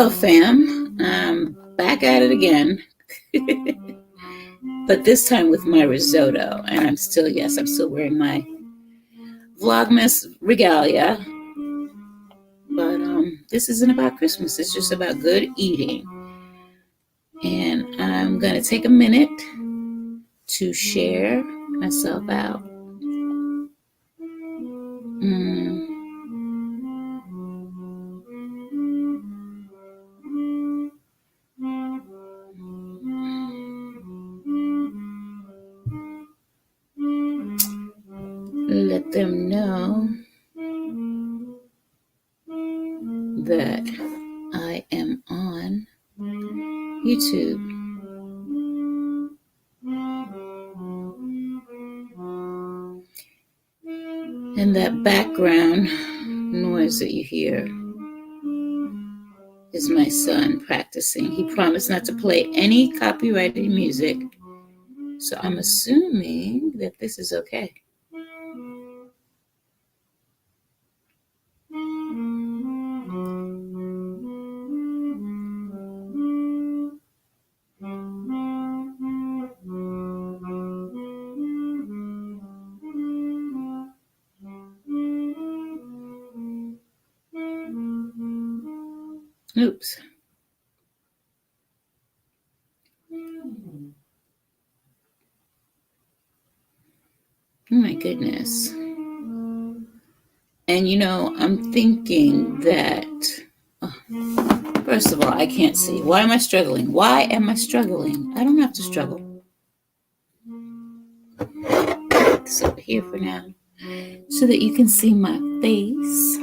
Hello, fam. I'm back at it again. But this time with my risotto. And I'm still wearing my Vlogmas regalia. But this isn't about Christmas. It's just about good eating. And I'm going to take a minute to share myself out. Let them know that I am on YouTube. And that background noise that you hear is my son practicing. He promised not to play any copyrighted music, so I'm assuming that this is okay. Oops. Oh my goodness. And I'm thinking that, first of all, I can't see. Why am I struggling? Why am I struggling? I don't have to struggle. Put this over here for now so that you can see my face.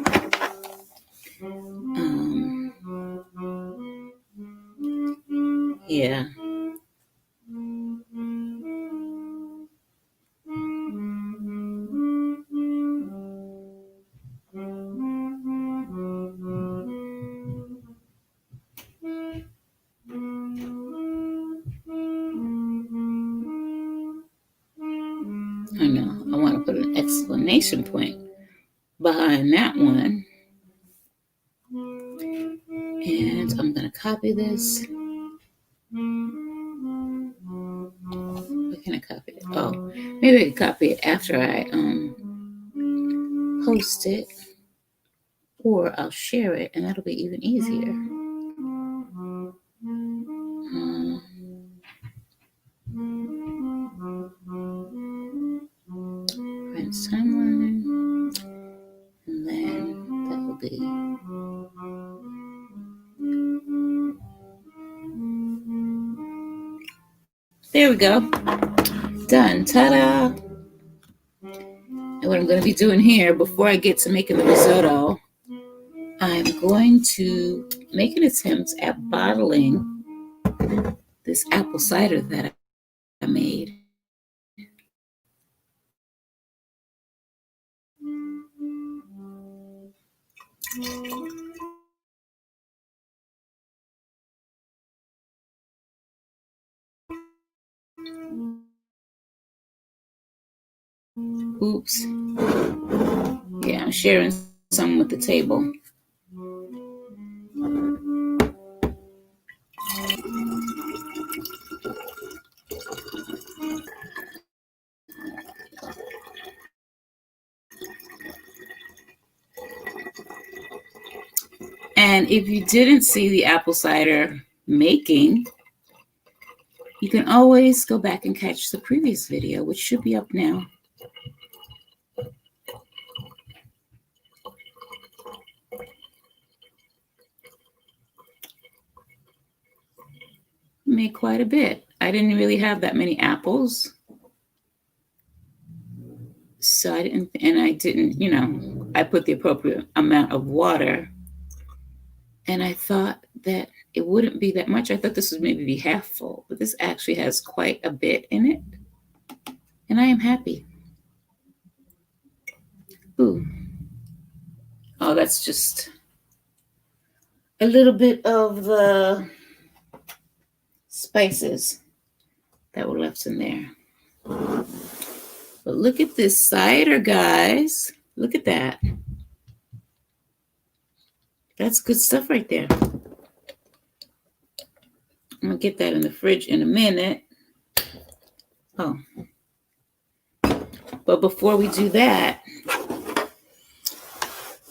Yeah. I know. I want to put an exclamation point behind that one. And I'm going to copy this. Where can I copy it? Oh, maybe I can copy it after I post it. Or I'll share it, and that'll be even easier. Friends timeline, and then that will be. There we go. Done. Ta-da! And what I'm going to be doing here, before I get to making the risotto, I'm going to make an attempt at bottling this apple cider that I made. Oops. Yeah, I'm sharing some with the table. And if you didn't see the apple cider making, you can always go back and catch the previous video, which should be up now. Made quite a bit. I didn't really have that many apples. So I didn't, I put the appropriate amount of water. And I thought that it wouldn't be that much. I thought this would maybe be half full, but this actually has quite a bit in it. And I am happy. Ooh. Oh, that's just a little bit of the spices that were left in there. But look at this cider, guys. Look at that. That's good stuff right there. I'm going to get that in the fridge in a minute. Oh. But before we do that,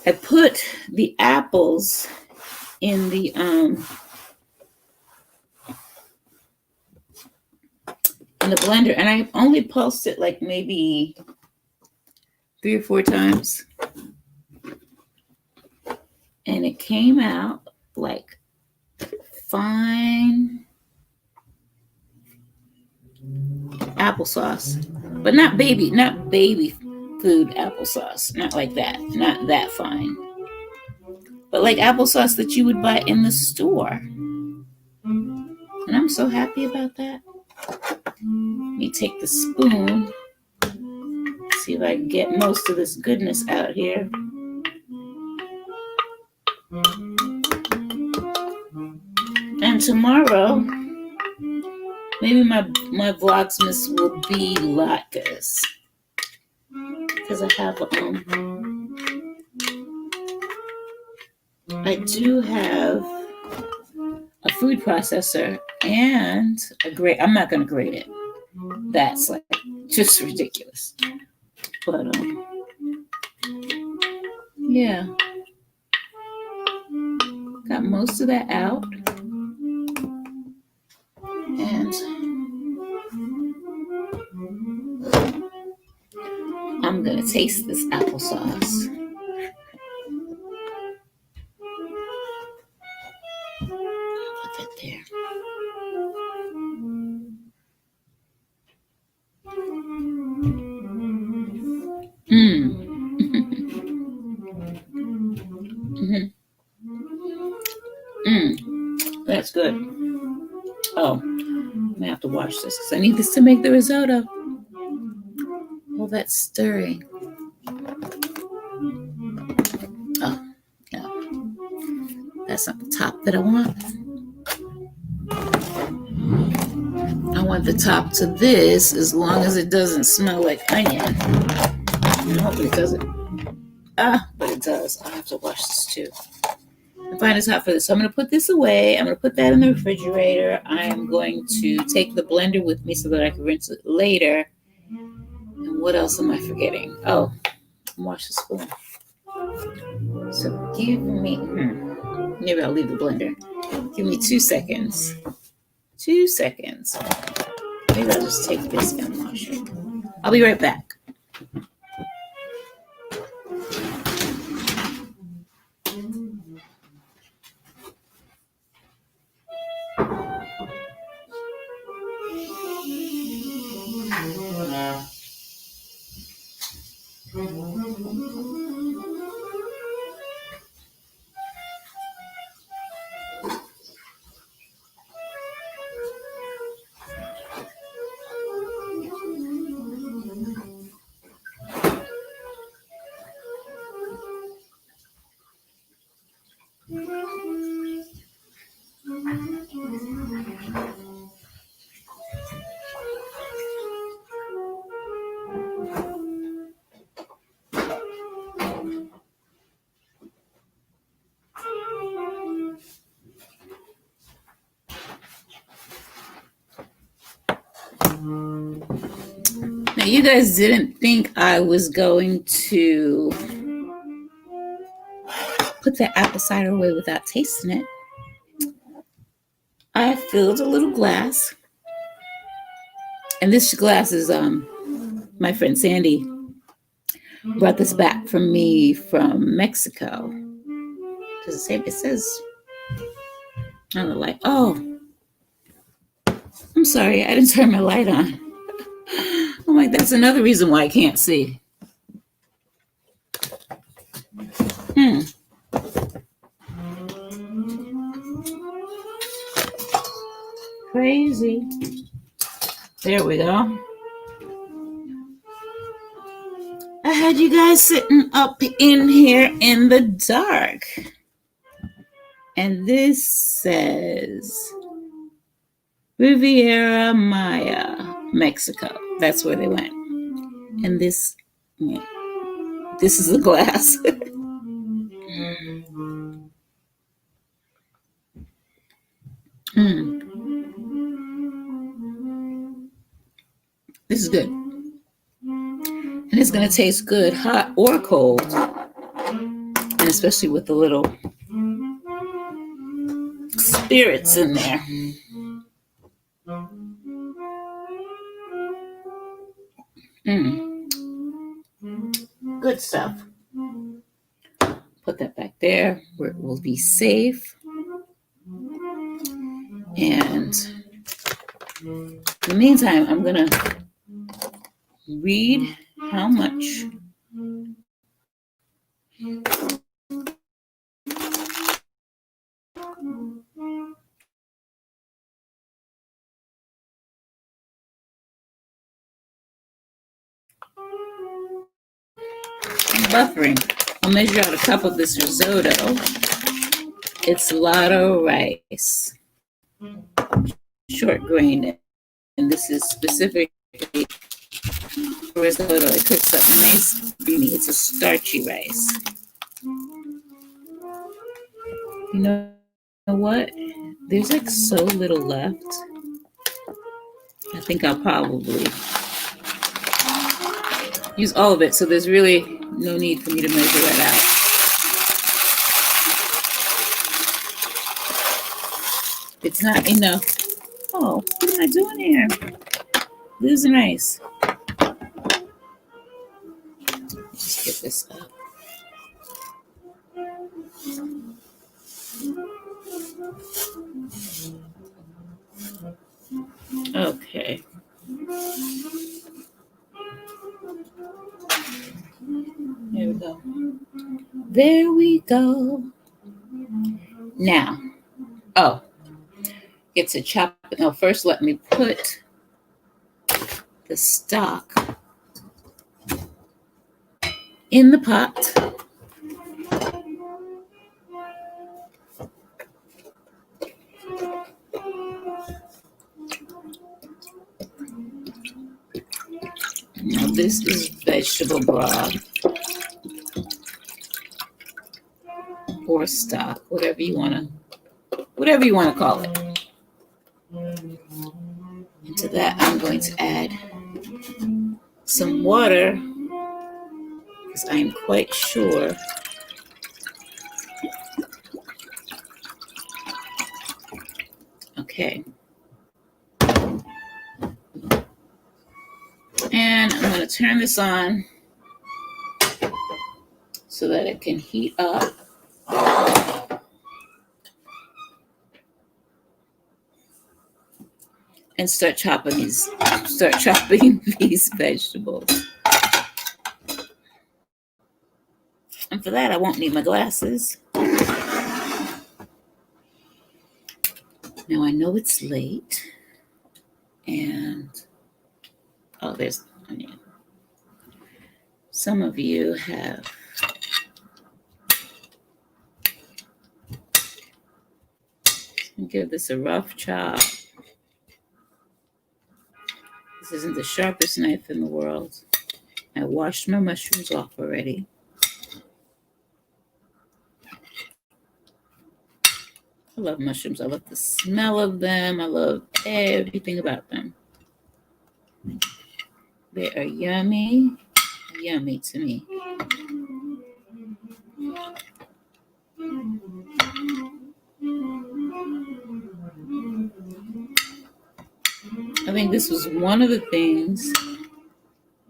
I put the apples in the blender, and I only pulsed it like maybe 3 or 4 times, and it came out like fine applesauce, but not baby food applesauce, not like that, not that fine, but like applesauce that you would buy in the store. And I'm so happy about that. Let me take the spoon, see if I can get most of this goodness out here. And tomorrow, maybe my vlogmas will be latkes, because I do have a food processor and a grate. I'm not going to grate it. That's like just ridiculous. But yeah, got most of that out, and I'm gonna taste this applesauce. Put that there. That's good. Oh, I'm gonna have to wash this because I need this to make the risotto. All that stirring. Oh, no. That's not the top that I want. I want the top to this, as long as it doesn't smell like onion. No, but it doesn't. But it does. I'll have to wash this too. I find it's hot for this. So I'm going to put this away. I'm going to put that in the refrigerator. I'm going to take the blender with me so that I can rinse it later. And what else am I forgetting? Oh, wash the spoon. So give me, maybe I'll leave the blender. Give me 2 seconds. 2 seconds. Maybe I'll just take this and wash it. I'll be right back. Now, you guys didn't think I was going to put that apple cider away without tasting it. I filled a little glass, and this glass is my friend Sandy brought this back from me from Mexico. Does it say? It says on the light. Oh, I'm sorry, I didn't turn my light on. I'm like, that's another reason why I can't see. Crazy. There we go. I had you guys sitting up in here in the dark. And this says Riviera Maya, Mexico. That's where they went. And this is the glass. This is good. And it's going to taste good, hot or cold. And especially with the little spirits in there. Good stuff. Put that back there where it will be safe. And in the meantime, I'm going to read how much buffering. I'll measure out a cup of this risotto. It's lotto rice, short grain, and this is specifically for risotto. It cooks up nice, creamy. It's a starchy rice. You know what? There's like so little left. I think I'll probably use all of it, so there's really no need for me to measure that out. It's not enough. Oh, what am I doing here? Losing rice. Just get this up. Okay. There we go. There we go. Now, get to chop it. No, first let me put the stock in the pot. Now this is vegetable broth or stock, whatever you want to call it. And to that, I'm going to add some water because I am quite sure okay. And I'm going to turn this on so that it can heat up. And start chopping these vegetables. And for that, I won't need my glasses. Now I know it's late, and there's onion. Some of you have give this a rough chop. This isn't the sharpest knife in the world. I washed my mushrooms off already. I love mushrooms. I love the smell of them. I love everything about them. They are yummy, yummy to me. I think this was one of the things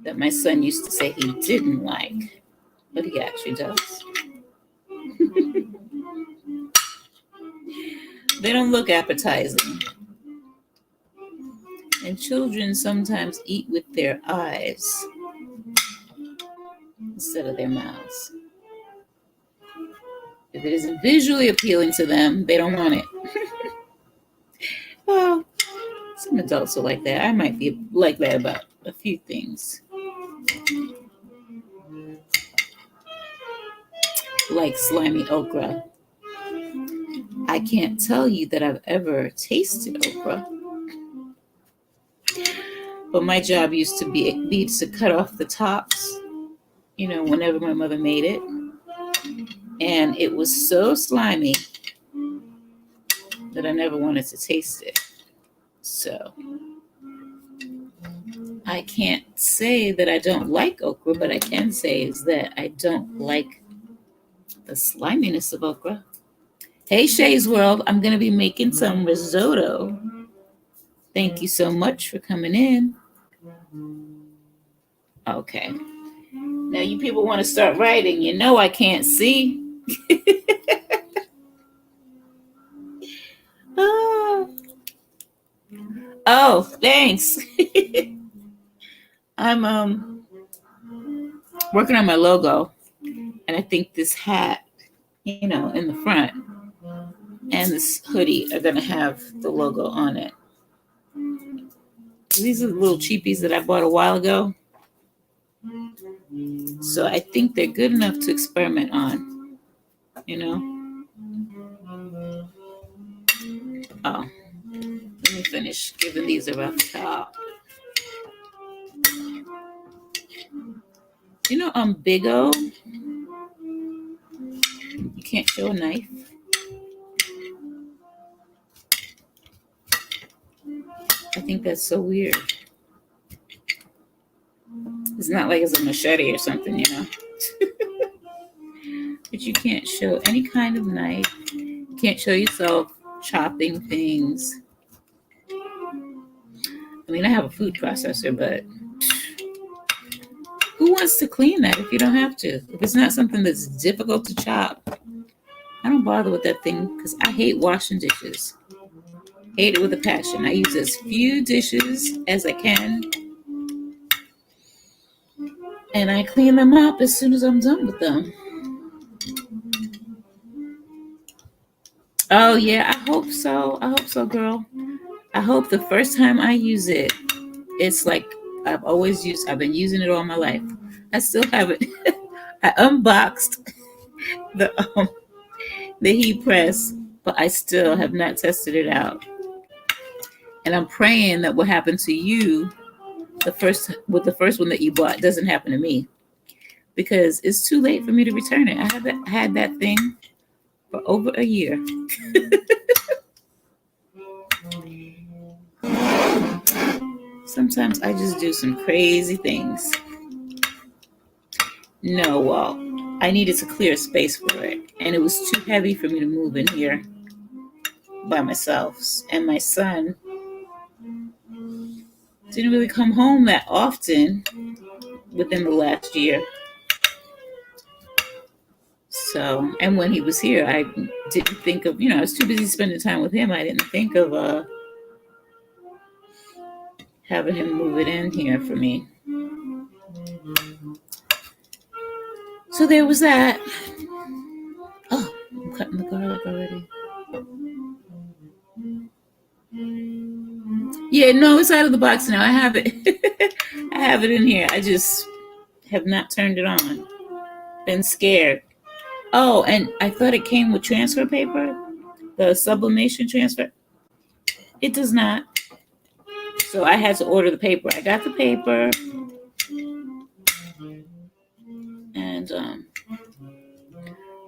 that my son used to say he didn't like, but he actually does. They don't look appetizing. And children sometimes eat with their eyes instead of their mouths. If it isn't visually appealing to them, they don't want it. Well, some adults are like that. I might be like that about a few things. Like slimy okra. I can't tell you that I've ever tasted okra. But my job used to be to cut off the tops, whenever my mother made it. And it was so slimy that I never wanted to taste it. So I can't say that I don't like okra, but I can say is that I don't like the sliminess of okra. Hey, Shay's World, I'm going to be making some risotto. Thank you so much for coming in. Okay. Now you people want to start writing. You know I can't see. Oh, oh, thanks. I'm working on my logo, and I think this hat, in the front, and this hoodie are gonna have the logo on it. These are the little cheapies that I bought a while ago, so I think they're good enough to experiment on. You know. Oh, let me finish giving these a rough top. Big O. You can't show a knife. I think that's so weird. It's not like it's a machete or something. But you can't show any kind of knife. You can't show yourself chopping things. I mean, I have a food processor, but who wants to clean that if you don't have to? If it's not something that's difficult to chop, I don't bother with that thing because I hate washing dishes. Hate it with a passion. I use as few dishes as I can, and I clean them up as soon as I'm done with them. Oh, yeah, I hope so. I hope so, girl. I hope the first time I use it, it's like I've been using it all my life. I still have it. I unboxed the heat press, but I still have not tested it out. And I'm praying that what happened to you with the first one that you bought doesn't happen to me, because it's too late for me to return it. I had that thing for over a year. Sometimes I just do some crazy things. No, well, I needed to clear space for it, and it was too heavy for me to move in here by myself. And my son didn't really come home that often within the last year. So, and when he was here, I didn't think of, I was too busy spending time with him. I didn't think of having him move it in here for me. So there was that. Oh, I'm cutting the garlic already. Yeah, no, it's out of the box now. I have it. I have it in here. I just have not turned it on. Been scared. Oh, and I thought it came with transfer paper, the sublimation transfer. It does not. So I had to order the paper. I got the paper, and I'm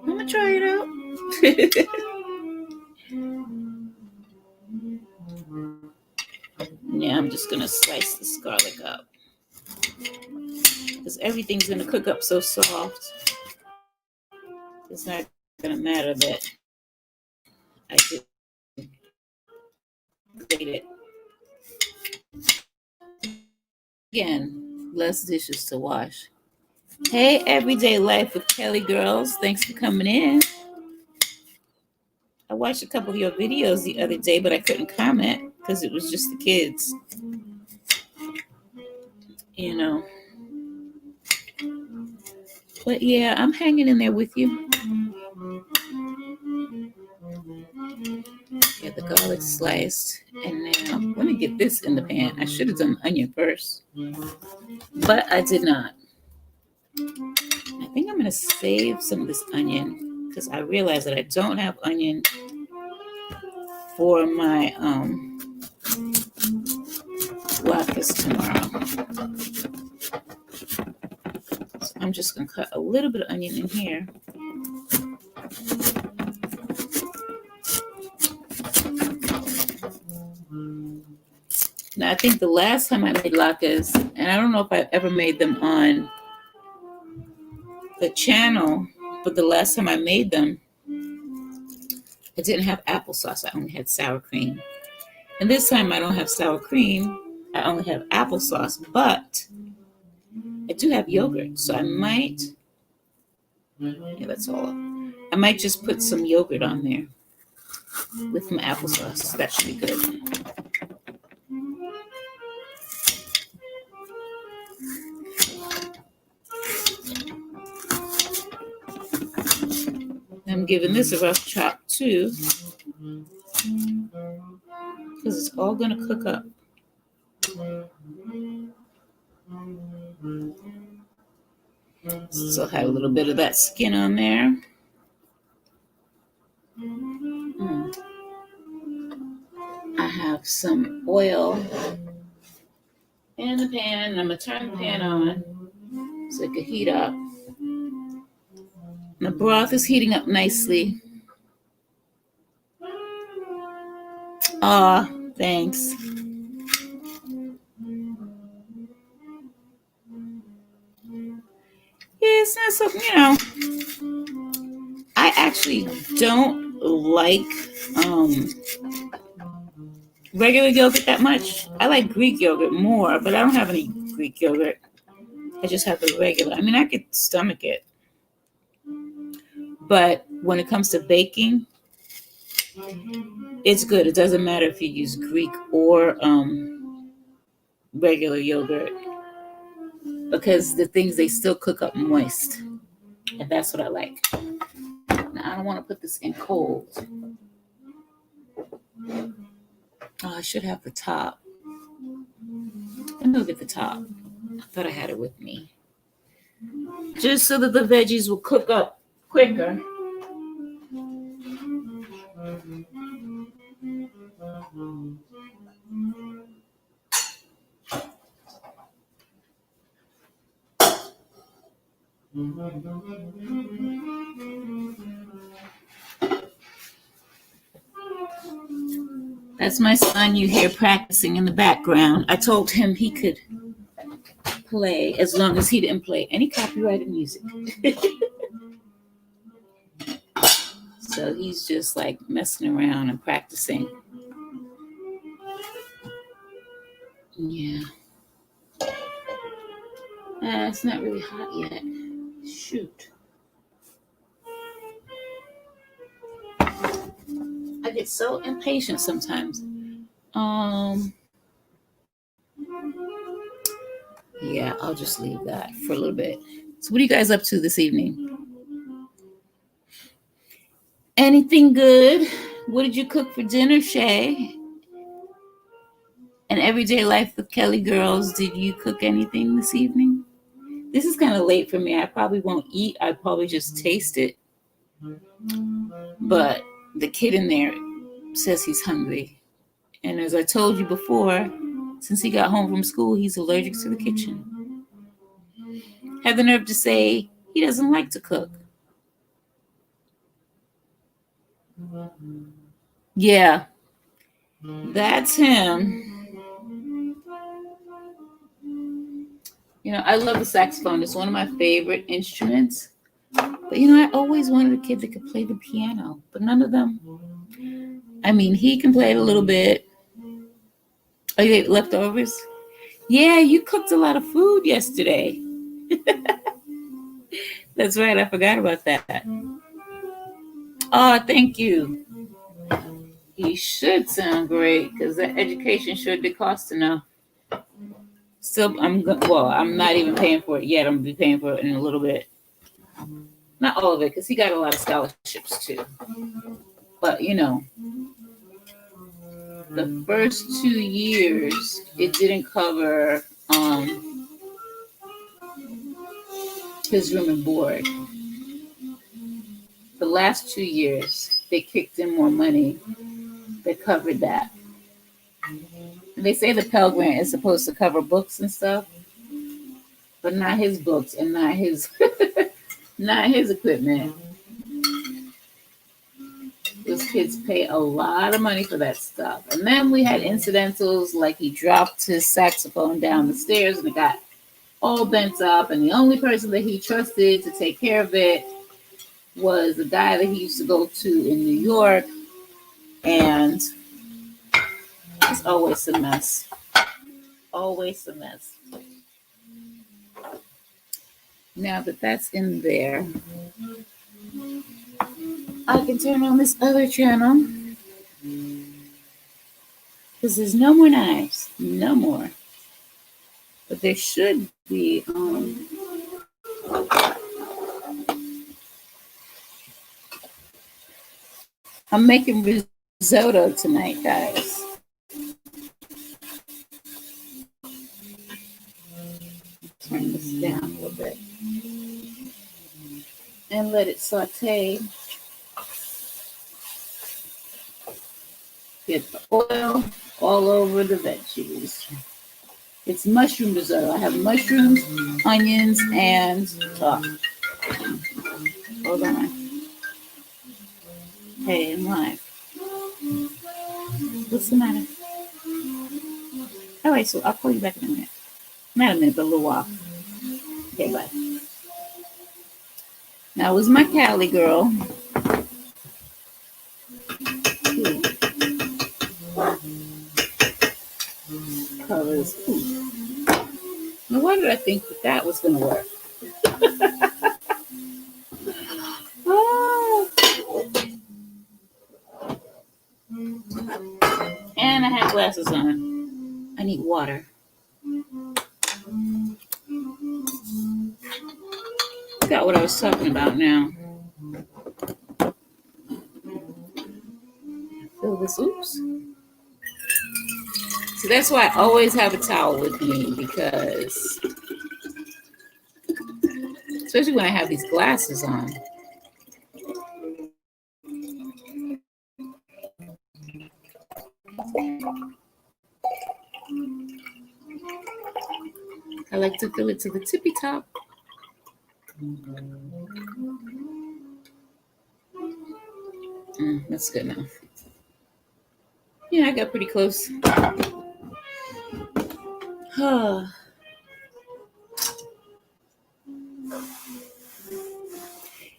gonna try it out. Yeah, I'm just gonna slice this garlic up because everything's gonna cook up so soft. It's not gonna matter that I did grate it. Again, less dishes to wash. Hey, Everyday Life with Kelly girls. Thanks for coming in. I watched a couple of your videos the other day, but I couldn't comment because it was just the kids. But yeah, I'm hanging in there with you. Yeah, the garlic sliced. And now, let me get this in the pan. I should have done the onion first, but I did not. I think I'm going to save some of this onion because I realized that I don't have onion for my latkes tomorrow. So I'm just going to cut a little bit of onion in here. Now, I think the last time I made latkes, and I don't know if I ever made them on the channel, but the last time I made them, I didn't have applesauce. I only had sour cream. And this time I don't have sour cream. I only have applesauce, but I do have yogurt. So I might, yeah, that's all. I might just put some yogurt on there with my applesauce. That should be good. I'm giving this a rough chop too, because it's all going to cook up. Still have a little bit of that skin on there. I have some oil in the pan, and I'm going to turn the pan on so it can heat up. The broth is heating up nicely. Aw, thanks. Yeah, it's not so, I actually don't like regular yogurt that much. I like Greek yogurt more, but I don't have any Greek yogurt. I just have the regular. I mean, I could stomach it. But when it comes to baking, it's good. It doesn't matter if you use Greek or regular yogurt, because the things, they still cook up moist. And that's what I like. Now, I don't want to put this in cold. Oh, I should have the top. Let me look at the top. I thought I had it with me. Just so that the veggies will cook up quicker. That's my son you hear practicing in the background. I told him he could play as long as he didn't play any copyrighted music. So he's just like messing around and practicing. Yeah. It's not really hot yet. Shoot. I get so impatient sometimes. Yeah, I'll just leave that for a little bit. So what are you guys up to this evening? Anything good? What did you cook for dinner, Shay? And Everyday Life with Kelly Girls, did you cook anything this evening? This is kind of late for me. I probably won't eat. I probably just taste it. But the kid in there says he's hungry. And as I told you before, since he got home from school, he's allergic to the kitchen. Had the nerve to say he doesn't like to cook. Yeah, that's him. I love the saxophone. It's one of my favorite instruments. But, I always wanted a kid that could play the piano. But none of them. I mean, he can play it a little bit. Oh, you ate leftovers? Yeah, you cooked a lot of food yesterday. That's right. I forgot about that. Oh, thank you. He should sound great, because that education sure did cost enough. Still, I'm not even paying for it yet. I'm gonna be paying for it in a little bit. Not all of it, because he got a lot of scholarships too. But the first 2 years it didn't cover his room and board. The last 2 years they kicked in more money that covered that. And they say the Pell Grant is supposed to cover books and stuff, but not his books and not his not his equipment. Those kids pay a lot of money for that stuff. And then we had incidentals like he dropped his saxophone down the stairs and it got all bent up. And the only person that he trusted to take care of it was a guy that he used to go to in New York. And it's always a mess. Always a mess. Now that that's in there, I can turn on this other channel because there's no more knives, no more. But there should be. I'm making risotto tonight, guys. Turn this down a little bit and let it saute. Get the oil all over the veggies. It's mushroom risotto. I have mushrooms, onions, and hold on. Hey, I'm live. What's the matter? All right, so I'll call you back in a minute. Not a minute, but a little while. Okay, bye. Now, it was my Cali girl. Colors. Now, why did I think that was going to work? Oh. And I have glasses on. I need water. Forgot what I was talking about now. Fill this. Oops. So that's why I always have a towel with me, because especially when I have these glasses on. I like to fill it to the tippy top. That's good enough. Yeah, I got pretty close.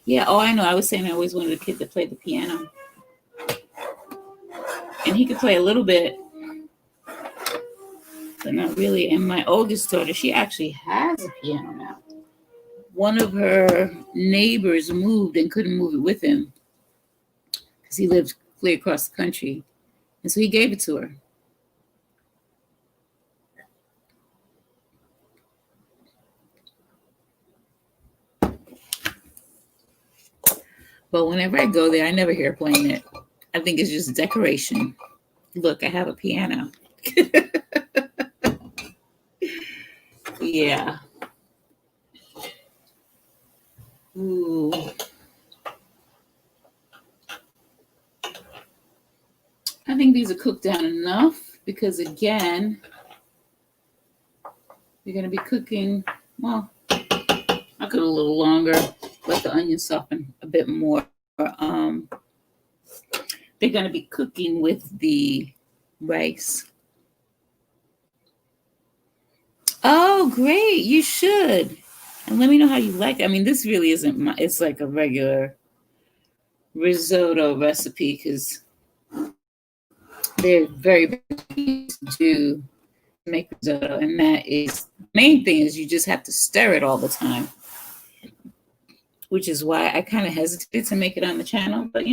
Yeah, oh, I know. I was saying I always wanted a kid to play the piano. And he could play a little bit, but not really. And my oldest daughter, she actually has a piano now. One of her neighbors moved and couldn't move it with him because he lived clear across the country. And so he gave it to her. But whenever I go there, I never hear her playing it. I think it's just decoration. Look, I have a piano. Yeah. Ooh. I think these are cooked down enough because, again, we're going to be cooking, well, I'll cook a little longer, let the onions soften a bit more. They're going to be cooking with the rice. Oh, great. You should. And let me know how you like it. I mean, this really isn't it's like a regular risotto recipe because they're very easy to make risotto. And that is, the main thing is you just have to stir it all the time, which is why I kind of hesitated to make it on the channel. But,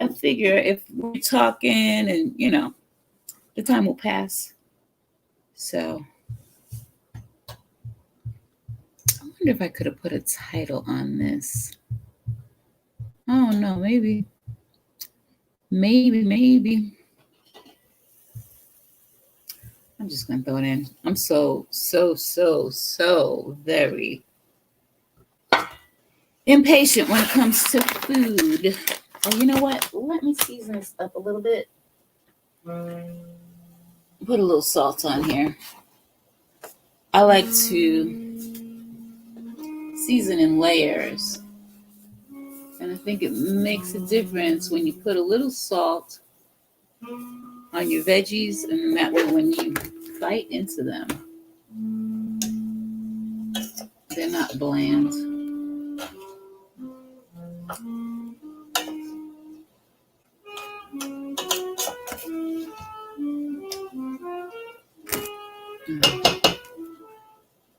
I figure if we're talking and, the time will pass. So I wonder if I could have put a title on this. Oh, no, maybe. I'm just going to throw it in. I'm so very impatient when it comes to food. Oh, you know what? Let me season this up a little bit. Put a little salt on here. I like to season in layers. And And I think it makes a difference when you put a little salt on your veggies, and that way when you bite into them, they're not bland.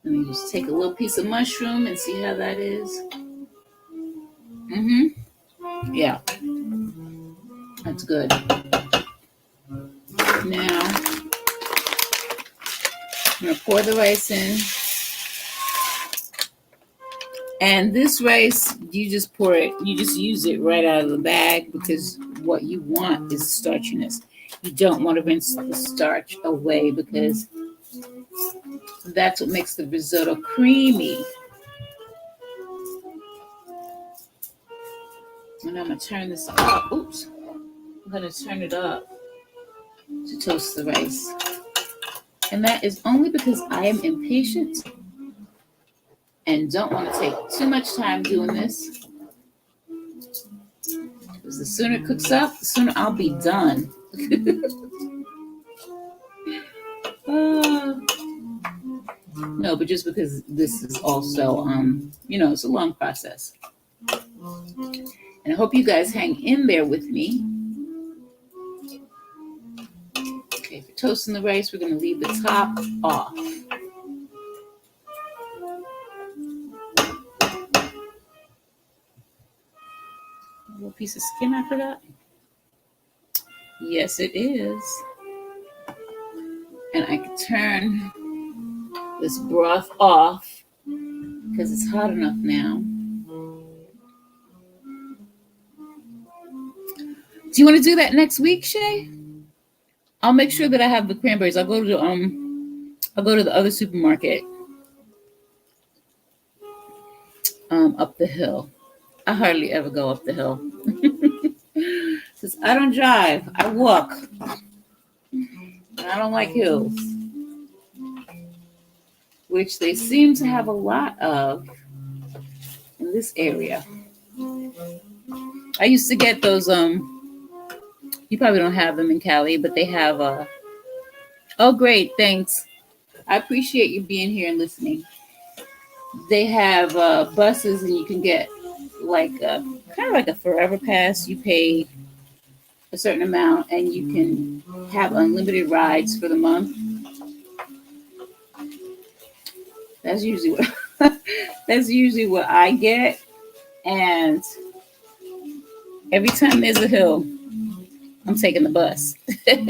Let me just take a little piece of mushroom and see how that is. Yeah, that's good. Now, I'm going to pour the rice in. And this rice, you just pour it, you just use it right out of the bag, because what you want is starchiness. You don't want to rinse the starch away, because that's what makes the risotto creamy. And I'm going to turn this up. Oops. I'm going to turn it up to toast the rice. And that is only because I am impatient and don't want to take too much time doing this. Because the sooner it cooks up, the sooner I'll be done. No, but just because this is also, it's a long process. And I hope you guys hang in there with me. Okay, for toasting the rice, we're going to leave the top off. A little piece of skin I forgot. Yes, it is. And I can turn this broth off because it's hot enough now. Do you want to do that next week, Shay? I'll make sure that I have the cranberries. I'll go to the other supermarket up the hill. I hardly ever go up the hill. Because I don't drive. I walk. And I don't like hills. Which they seem to have a lot of in this area. I used to get those, you probably don't have them in Cali, but they have, oh great, thanks. I appreciate you being here and listening. They have buses, and you can get like kind of like a forever pass. You pay a certain amount and you can have unlimited rides for the month. That's usually what I get. And every time there's a hill, I'm taking the bus. You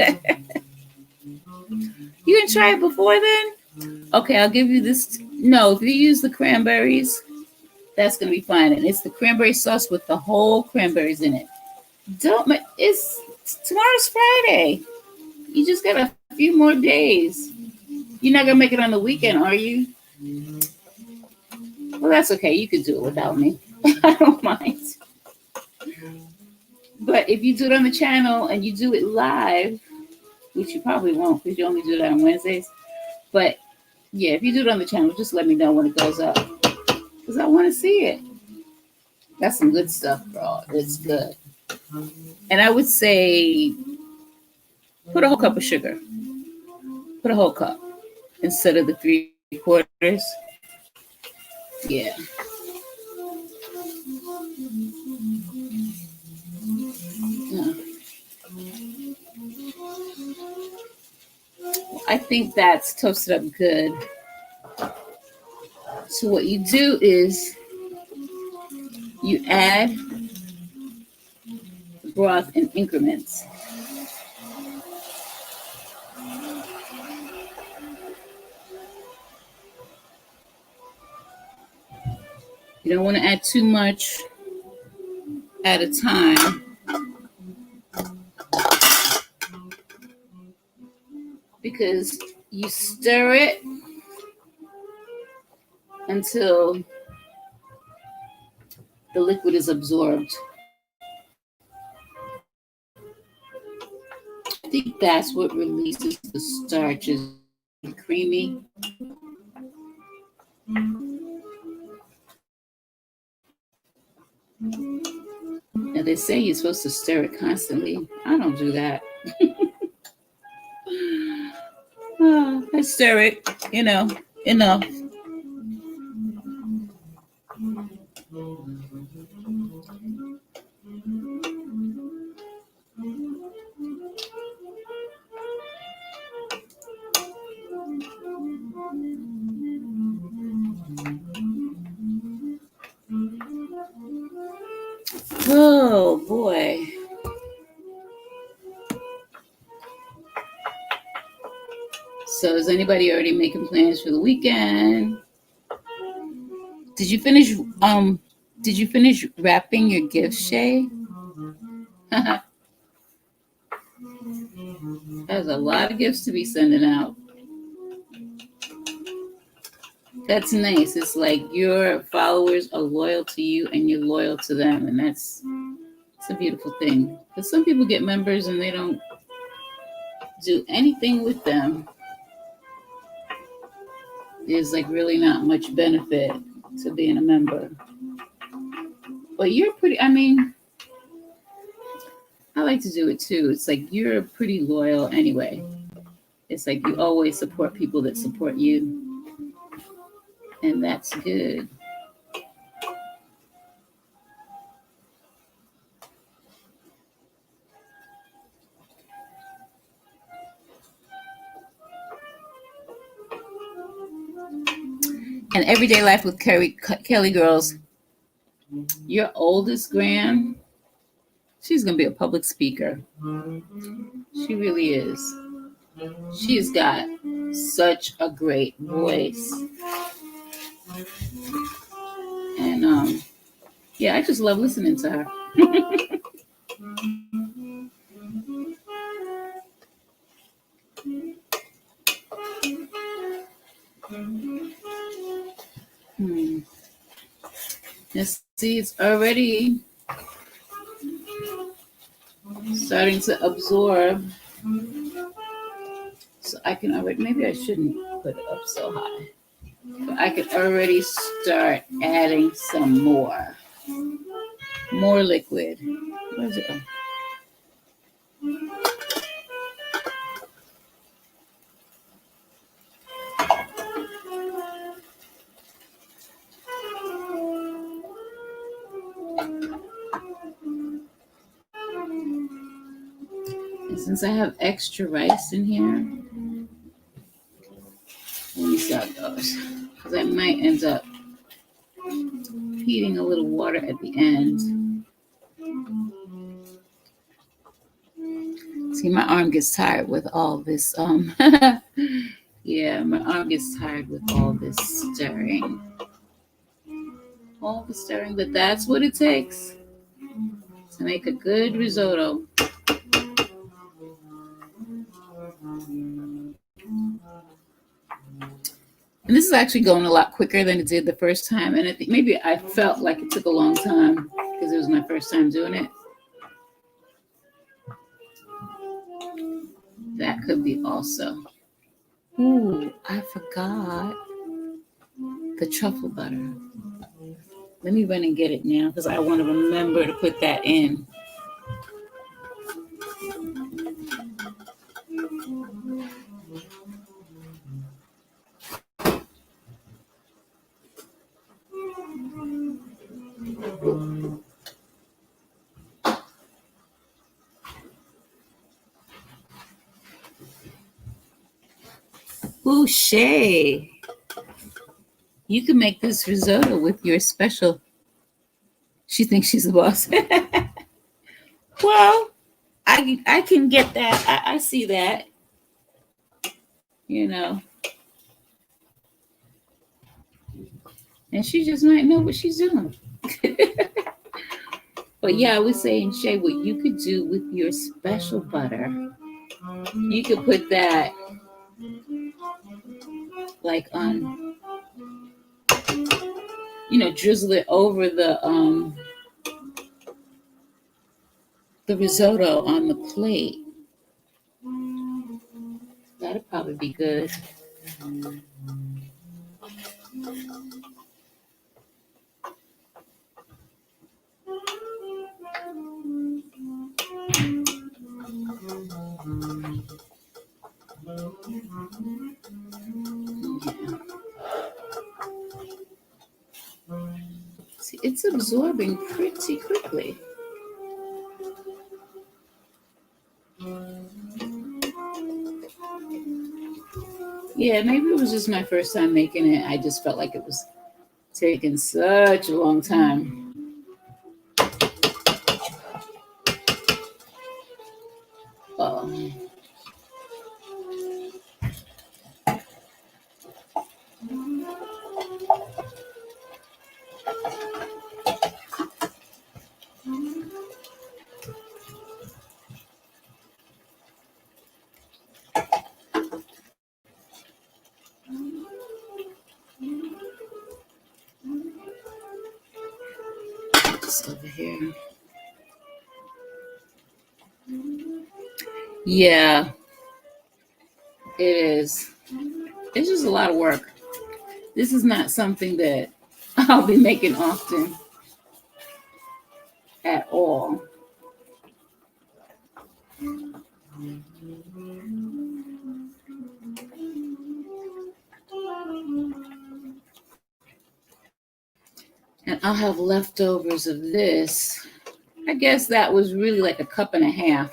didn't try it before then? Okay, I'll give you this. No, if you use the cranberries, that's going to be fine. And it's the cranberry sauce with the whole cranberries in it. It's tomorrow's Friday. You just got a few more days. You're not going to make it on the weekend, are you? Well, that's okay. You can do it without me. I don't mind. But if you do it on the channel and you do it live, which you probably won't because you only do that on Wednesdays. But yeah, if you do it on the channel, just let me know when it goes up because I want to see it. That's some good stuff, bro. It's good. And I would say put a whole cup of sugar. Put a whole cup instead of the 3/4. Yeah. I think that's toasted up good. So what you do is you add the broth in increments. You don't want to add too much at a time because you stir it until the liquid is absorbed. I think that's what releases the starches. Creamy. they say you're supposed to stir it constantly. I don't do that. I stir it, enough. Oh boy. So is anybody already making plans for the weekend? Did you finish did you finish wrapping your gifts, Shay? That's a lot of gifts to be sending out. That's nice. It's like your followers are loyal to you and you're loyal to them, and it's a beautiful thing. Because some people get members and they don't do anything with them. There's like really not much benefit to being a member. But you're pretty, I mean, I like to do it too. It's like you're pretty loyal anyway. It's like you always support people that support you. And that's good. And everyday life with Kelly girls, your oldest grand, she's going to be a public speaker. She really is. She's got such a great voice. And yeah, I just love listening to her. Let's see, it's already starting to absorb. So I can already, maybe I shouldn't put it up so high. But I can already start adding some more liquid. Where's it? And since I have extra rice in here, let me see how it goes. Because I might end up heating a little water at the end. See, my arm gets tired with all this. Yeah, my arm gets tired with all this stirring. All the stirring, but that's what it takes to make a good risotto. And this is actually going a lot quicker than it did the first time. And I think maybe I felt like it took a long time because it was my first time doing it. That could be also. Ooh, I forgot the truffle butter. Let me run and get it now because I want to remember to put that in. Ooh, Shay. You can make this risotto with your special. She thinks she's the boss. Well, I can get that. I see that. And she just might know what she's doing. But yeah, I was saying, Shay, what you could do with your special butter, you could put that like on, drizzle it over the risotto on the plate. That'd probably be good. it's absorbing pretty quickly. Yeah, maybe it was just my first time making it. I just felt like it was taking such a long time. Oh, it's over here. Yeah, it is. It's just a lot of work. This is not something that I'll be making often at all. And I'll have leftovers of this. I guess that was really like a cup and a half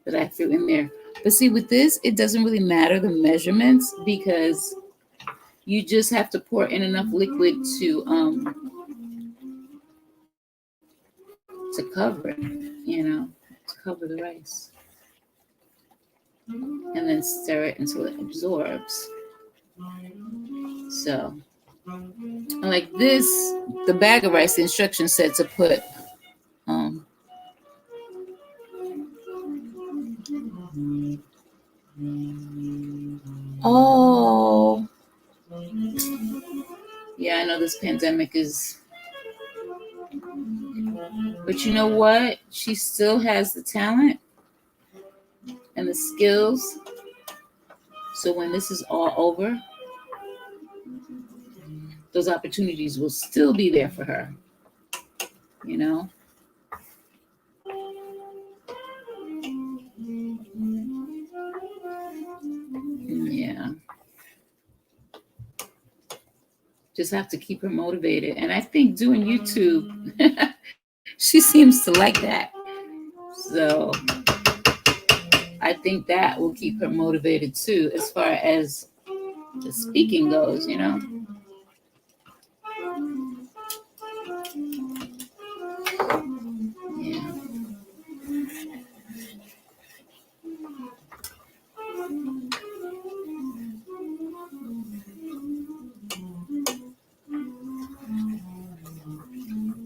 that I threw in there. But see, with this, it doesn't really matter the measurements because you just have to pour in enough liquid to cover it, to cover the rice. And then stir it until it absorbs. So, like this, the bag of rice, the instruction said to put oh, yeah, I know this pandemic is, but you know what? She still has the talent and the skills. So when this is all over, those opportunities will still be there for her, you know? Yeah. Just have to keep her motivated. And I think doing YouTube, she seems to like that. So I think that will keep her motivated too, as far as the speaking goes, Yeah.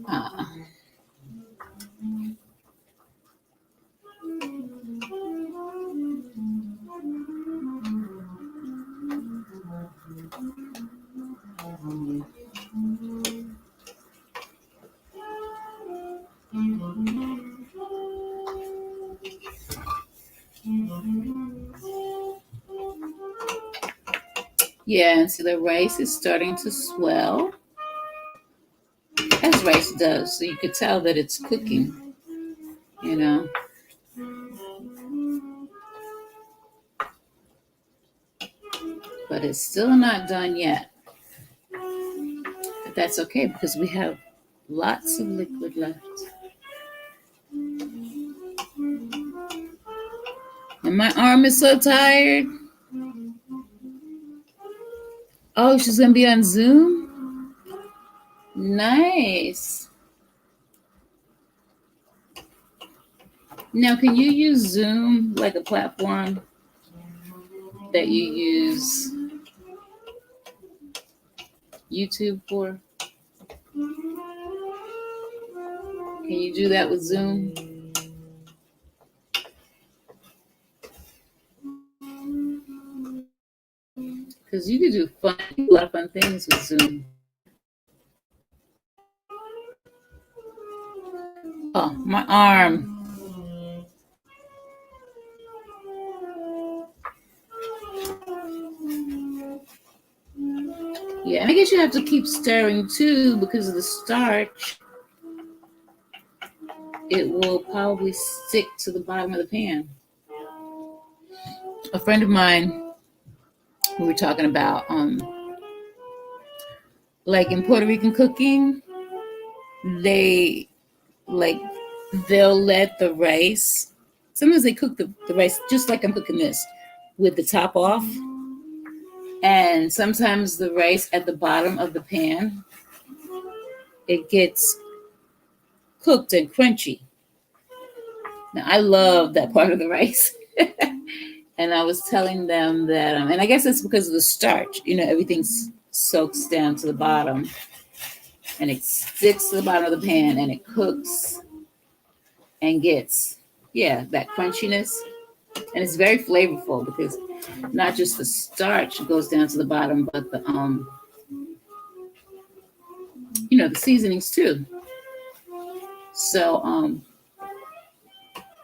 Uh, yeah, and so the rice is starting to swell, as rice does. So you could tell that it's cooking, you know. But it's still not done yet. But that's okay because we have lots of liquid left. And my arm is so tired. Oh, she's going to be on Zoom? Nice. Now, can you use Zoom like a platform that you use YouTube for? Can you do that with Zoom? Because you could do a lot of fun things with Zoom. Oh, my arm. Yeah, I guess you have to keep stirring too because of the starch. It will probably stick to the bottom of the pan. A friend of mine, we were talking about like in Puerto Rican cooking, they like they'll let the rice. Sometimes they cook the rice just like I'm cooking this, with the top off, and sometimes the rice at the bottom of the pan, it gets cooked and crunchy. Now I love that part of the rice. And I was telling them that, and I guess it's because of the starch. Everything soaks down to the bottom, and it sticks to the bottom of the pan, and it cooks and gets, yeah, that crunchiness. And it's very flavorful because not just the starch goes down to the bottom, but the seasonings too. So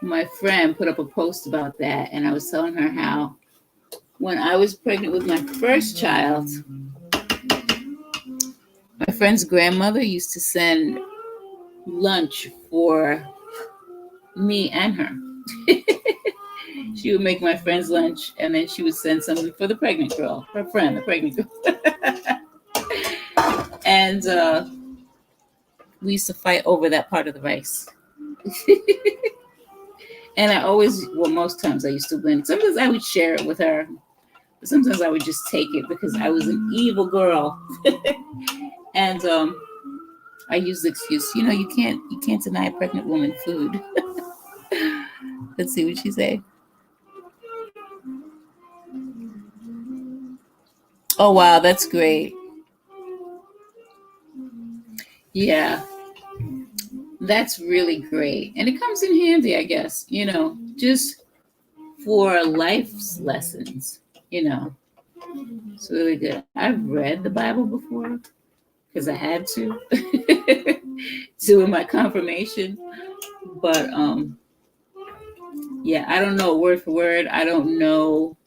my friend put up a post about that, and I was telling her how when I was pregnant with my first child, my friend's grandmother used to send lunch for me and her. She would make my friend's lunch, and then she would send something for the pregnant girl, her friend, the pregnant girl. And we used to fight over that part of the rice. And I always, well, most times I used to win. Sometimes I would share it with her, but sometimes I would just take it because I was an evil girl. And I used the excuse, you can't deny a pregnant woman food. Let's see what she say. Oh wow, that's great. Yeah, that's really great. And it comes in handy, I guess, just for life's lessons, It's really good. I've read the Bible before because I had to doing my confirmation. But yeah, I don't know word for word. I don't know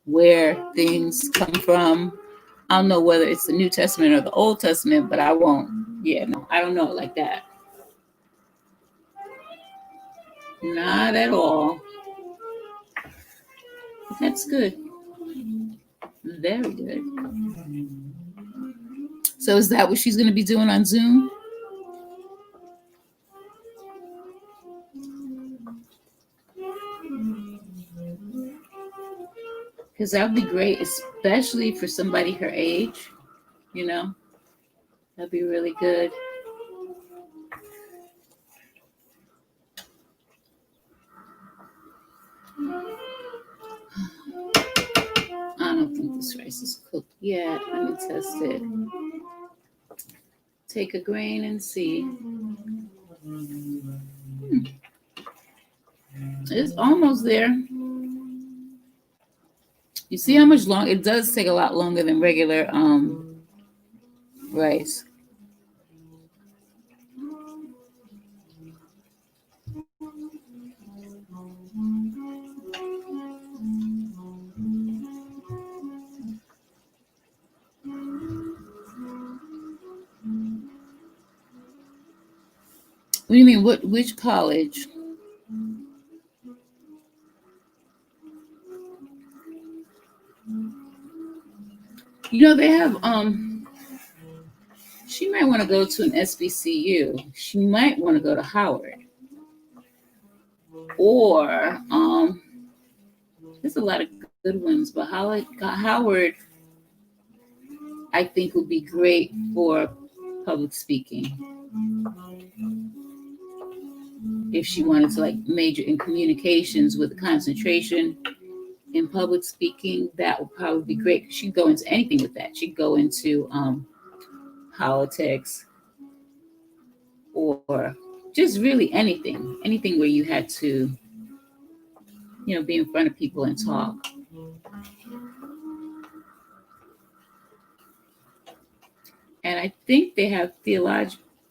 where things come from. I don't know whether it's the New Testament or the Old Testament, but I won't. Yeah, no, I don't know it like that. Not at all. But that's good. Very good. So is that what she's going to be doing on Zoom? Because that would be great, especially for somebody her age. That'd be really good. I don't think this rice is cooked yet. Let me test it. Take a grain and see. It's almost there. You see how much long it does take a lot longer than regular rice. What do you mean? Which college? They have she might want to go to an SBCU. She might want to go to Howard. Or there's a lot of good ones, but Howard I think would be great for public speaking. If she wanted to major in communications with a concentration in public speaking, that would probably be great. She'd go into anything with that. She'd go into politics or just really anything where you had to, be in front of people and talk. And I think they have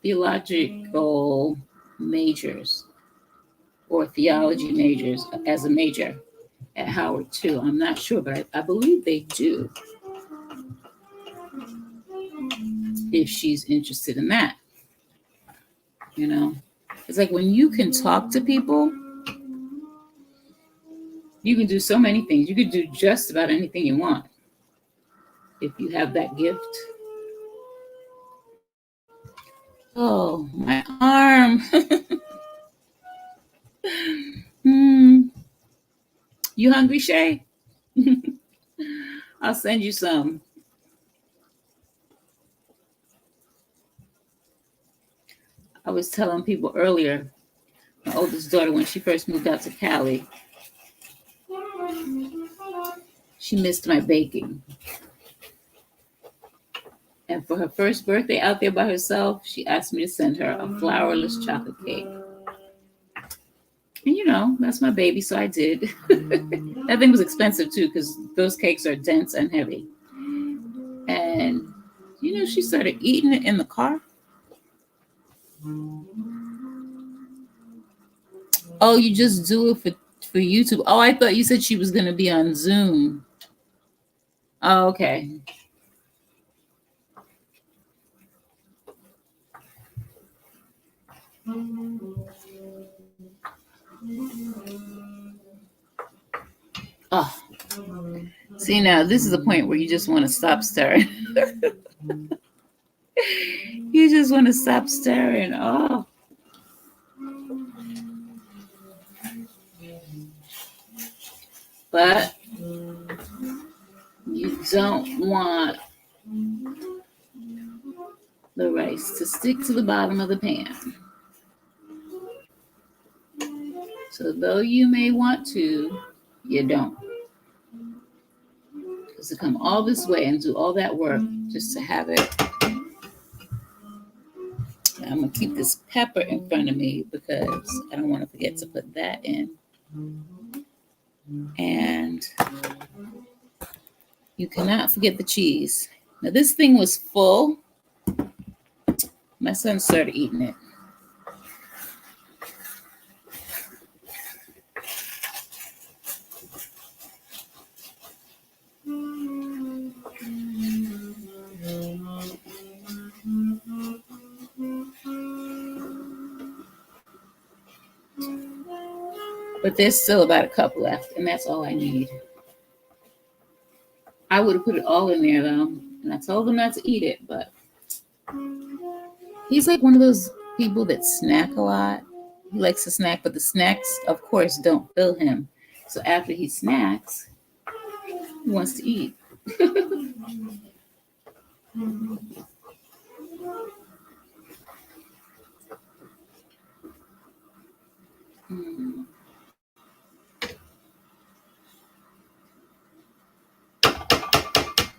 theological majors or theology majors as a major at Howard too. I'm not sure, but I believe they do. If she's interested in that, it's like when you can talk to people, you can do so many things. You could do just about anything you want if you have that gift. Oh, my arm. Hmm. You hungry, Shay? I'll send you some. I was telling people earlier, my oldest daughter, when she first moved out to Cali, she missed my baking. And for her first birthday out there by herself, she asked me to send her a flourless chocolate cake. And that's my baby, so I did. That thing was expensive too, because those cakes are dense and heavy. And she started eating it in the car. Oh, you just do it for YouTube. Oh, I thought you said she was gonna be on Zoom. Oh, okay. Oh, see, now this is the point where you just want to stop stirring. You just want to stop stirring. Oh. But you don't want the rice to stick to the bottom of the pan. So though you may want to, you don't. Because to come all this way and do all that work just to have it. Now I'm going to keep this pepper in front of me because I don't want to forget to put that in. And you cannot forget the cheese. Now this thing was full. My son started eating it. But there's still about a cup left, and that's all I need. I would have put it all in there, though. And I told him not to eat it, but he's like one of those people that snack a lot. He likes to snack, but the snacks, of course, don't fill him. So after he snacks, he wants to eat.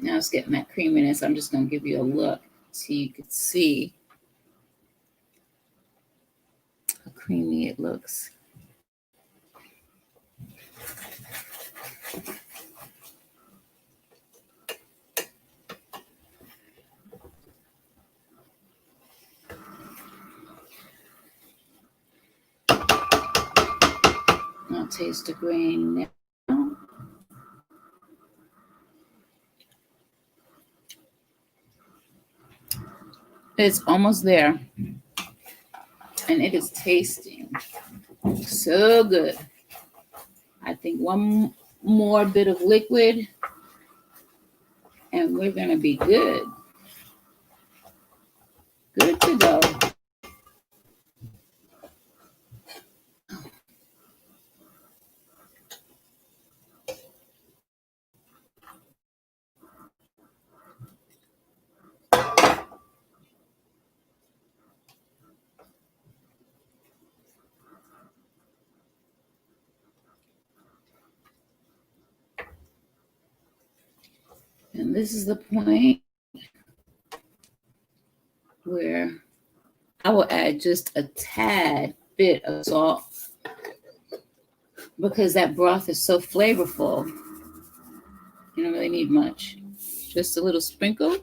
Now it's getting that creaminess. I'm just going to give you a look so you can see how creamy it looks. I'll taste the grain now. It's almost there. And it is tasting so good. I think one more bit of liquid and we're going to be good. Good to go. And this is the point where I will add just a tad bit of salt because that broth is so flavorful. You don't really need much. Just a little sprinkle.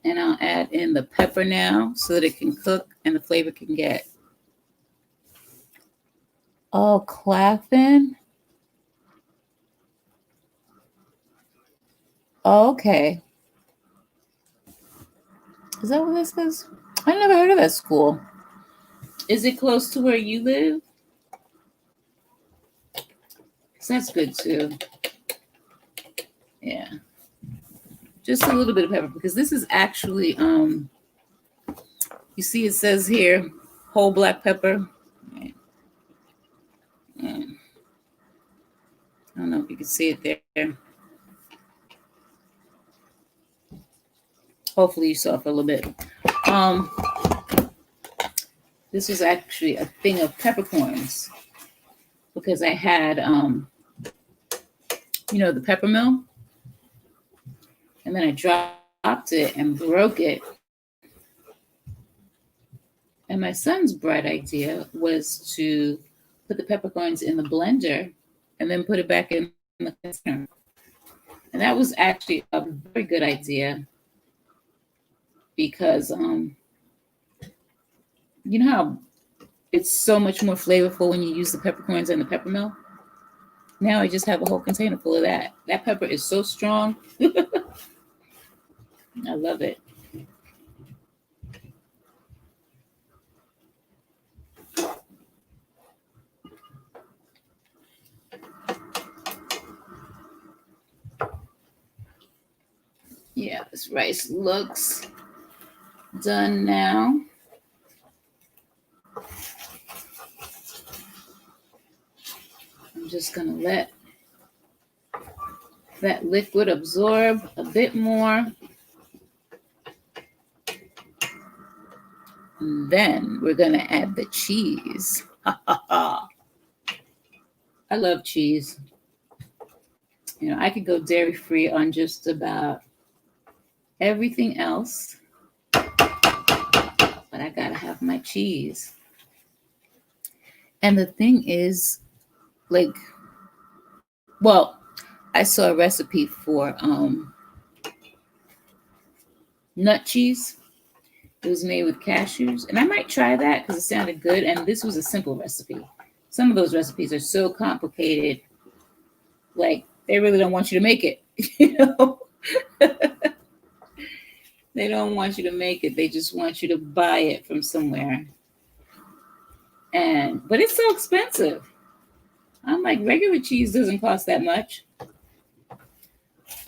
And I'll add in the pepper now so that it can cook and the flavor can get. Oh, clapping. Oh, okay. Is that what this is? I never heard of that school. Is it close to where you live? Because that's good too. Yeah. Just a little bit of pepper because this is actually You see, it says here whole black pepper. I don't know if you can see it there. Hopefully, you saw it for a little bit. Um, this was actually a thing of peppercorns because I had, the pepper mill, and then I dropped it and broke it. And my son's bright idea was to put the peppercorns in the blender and then put it back in the container. And that was actually a very good idea because, you know how it's so much more flavorful when you use the peppercorns and the pepper mill? Now I just have a whole container full of that. That pepper is so strong. I love it. Yeah, this rice looks done now. I'm just gonna let that liquid absorb a bit more. And then we're gonna add the cheese. I love cheese. I could go dairy-free on just about everything else, but I gotta have my cheese. And the thing is, I saw a recipe for nut cheese. It was made with cashews, and I might try that because it sounded good. And this was a simple recipe. Some of those recipes are so complicated, like they really don't want you to make it. They don't want you to make it. They just want you to buy it from somewhere. But it's so expensive. I'm like, regular cheese doesn't cost that much.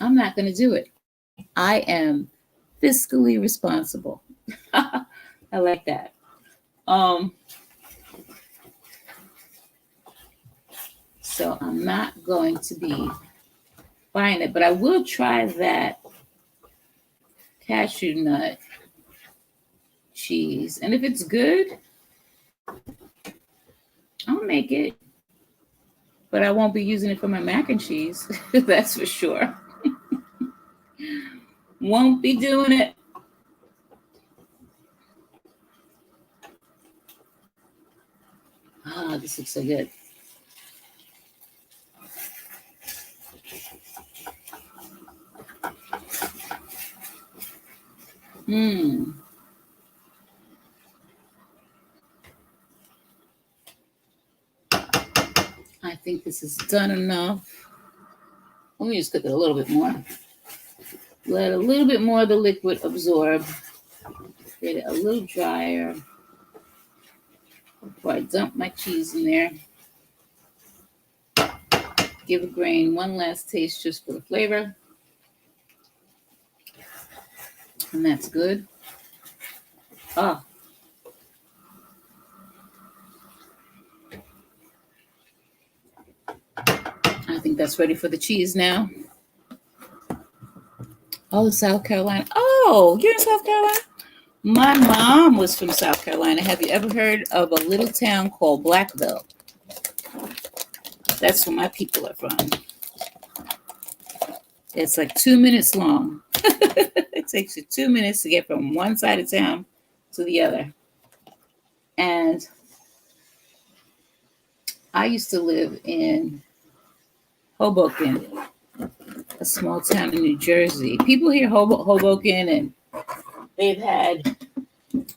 I'm not going to do it. I am fiscally responsible. I like that. So I'm not going to be buying it, but I will try that cashew nut cheese. And if it's good, I'll make it. But I won't be using it for my mac and cheese. That's for sure. Won't be doing it. This looks so good. I think this is done enough. Let me just cook it a little bit more. Let a little bit more of the liquid absorb. Get it a little drier before I dump my cheese in there. Give a grain one last taste just for the flavor. And that's good. I think that's ready for the cheese now. Oh, South Carolina. Oh, you're in South Carolina? My mom was from South Carolina. Have you ever heard of a little town called Blackville? That's where my people are from. It's like 2 minutes long. It takes you 2 minutes to get from one side of town to the other. And I used to live in Hoboken, a small town in New Jersey. People hear Hoboken and they've had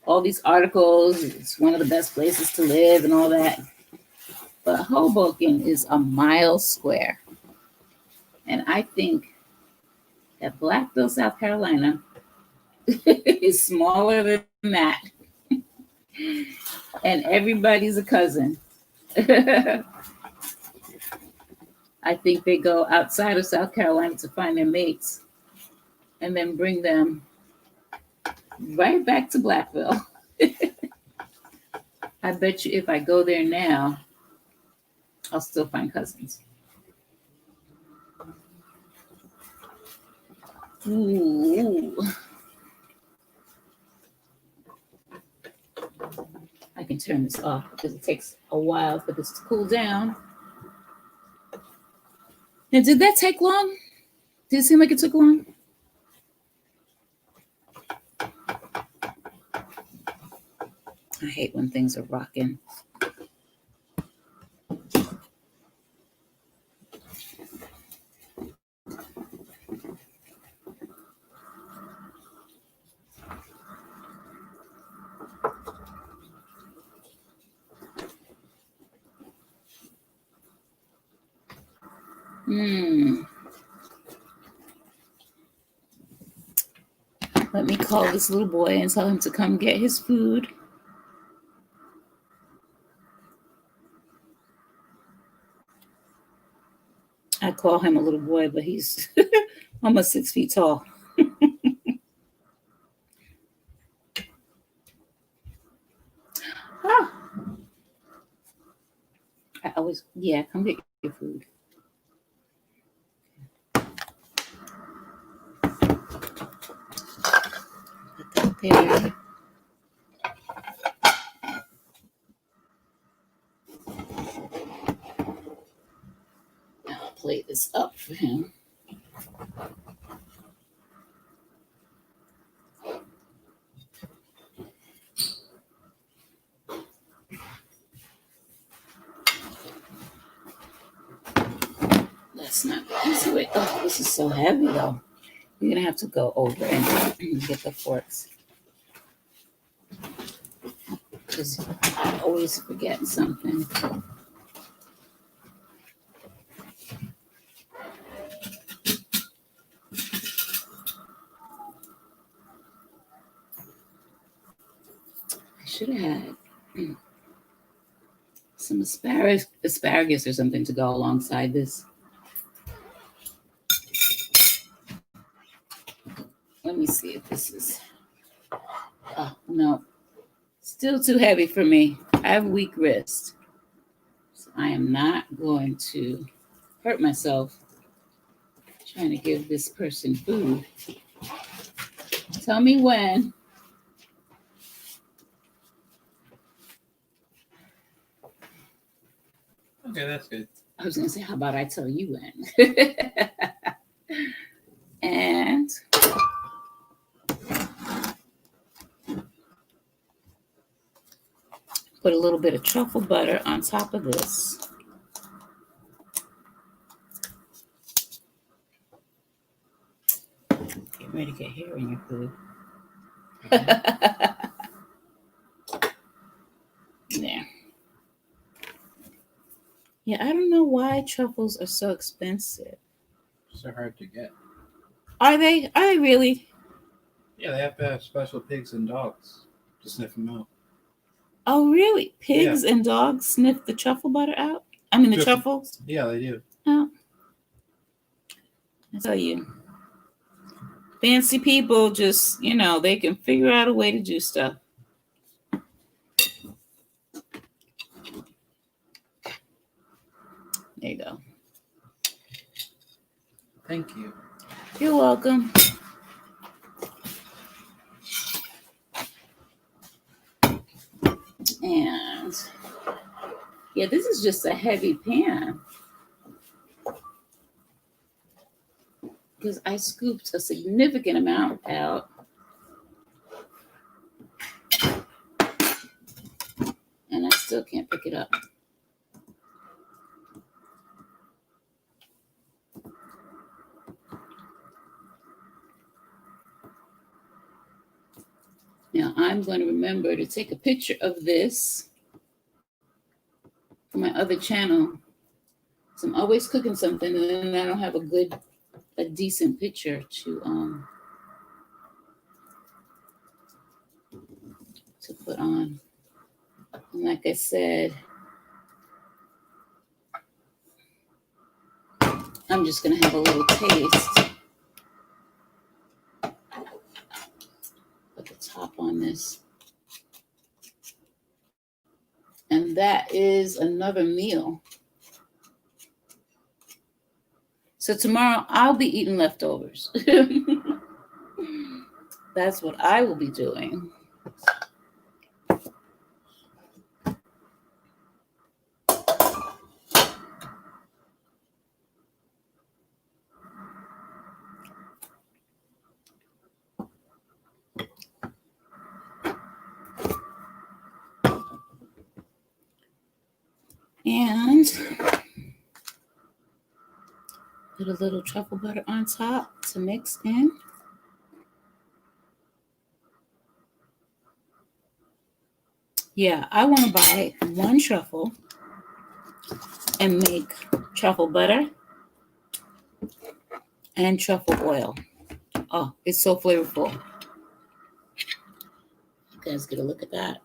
all these articles. It's one of the best places to live and all that. But Hoboken is a mile square. And I think that Blackville, South Carolina is smaller than that. And everybody's a cousin. I think they go outside of South Carolina to find their mates and then bring them right back to Blackville. I bet you if I go there now, I'll still find cousins. Ooh. I can turn this off because it takes a while for this to cool down. Now, did that take long? Did it seem like it took long? I hate when things are rocking. Let me call this little boy and tell him to come get his food. I call him a little boy, but he's almost 6 feet tall. I always, come get your food. Put that there. I'll plate this up for him. That's not the easy way. Oh, this is so heavy though. You're gonna have to go over and get the forks. Because I always forget something. I should have had some asparagus or something to go alongside this. Let me see if this is. Oh, no. Still too heavy for me. I have weak wrist. So I am not going to hurt myself trying to give this person food. Tell me when. Okay, that's good. I was going to say, how about I tell you when? And put a little bit of truffle butter on top of this. Get ready to get hair in your food. There. Yeah, I don't know why truffles are so expensive. So hard to get. Are they? Are they really? Yeah, they have to have special pigs and dogs to sniff them out. Oh, really? Pigs and dogs sniff the truffle butter out? I mean, the truffles? Yeah, they do. Oh. I tell you. Fancy people just, they can figure out a way to do stuff. There you go. Thank you. You're welcome. And yeah, this is just a heavy pan because I scooped a significant amount out. And I still can't pick it up. Now I'm going to remember to take a picture of this for my other channel. So I'm always cooking something and then I don't have a decent picture to put on. And like I said, I'm just gonna have a little taste. Put the top on this. that is another meal. So tomorrow I'll be eating leftovers. That's what I will be doing. And put a little truffle butter on top to mix in. Yeah, I want to buy one truffle and make truffle butter and truffle oil. Oh, it's so flavorful. You guys get a look at that.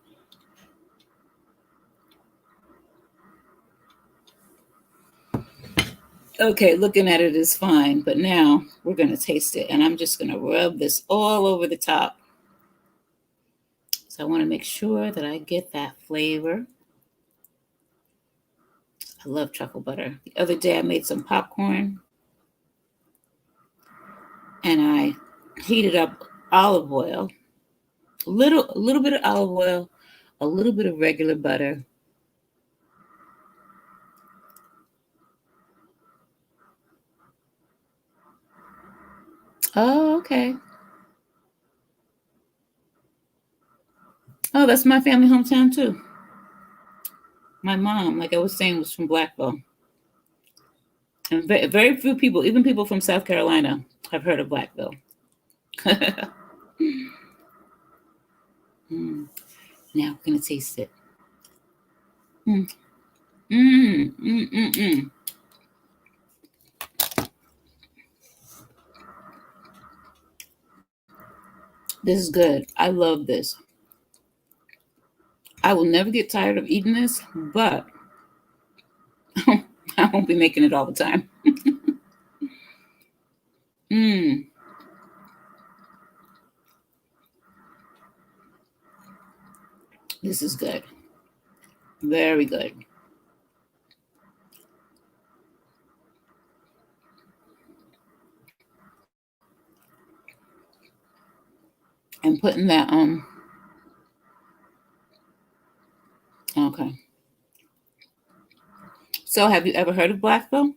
Okay, looking at it is fine, but now we're going to taste it, and I'm just going to rub this all over the top. So I want to make sure that I get that flavor. I love truffle butter. The other day I made some popcorn, and I heated up olive oil, a little bit of olive oil, a little bit of regular butter. Oh, okay. Oh, that's my family hometown too. My mom, like I was saying, was from Blackville. And very few people, even people from South Carolina, have heard of Blackville. Mm. Now we're going to taste it. Mm. Mm, mm, mm, mm. This is good. I love this. I will never get tired of eating this, but I won't be making it all the time. Mm. This is good. Very good. And putting that okay. So have you ever heard of Blackville?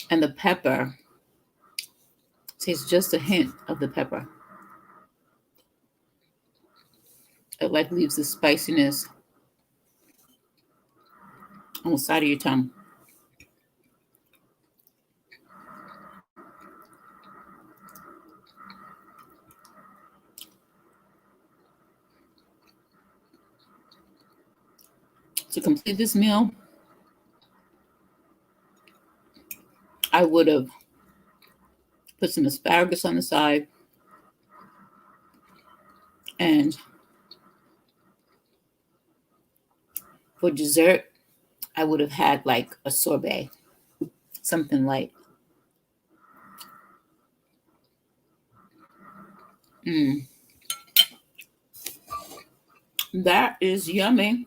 And the pepper tastes just a hint of the pepper. It like leaves the spiciness on the side of your tongue. To complete this meal, I would have put some asparagus on the side, and for dessert, I would have had like a sorbet, something light. Mm, that is yummy.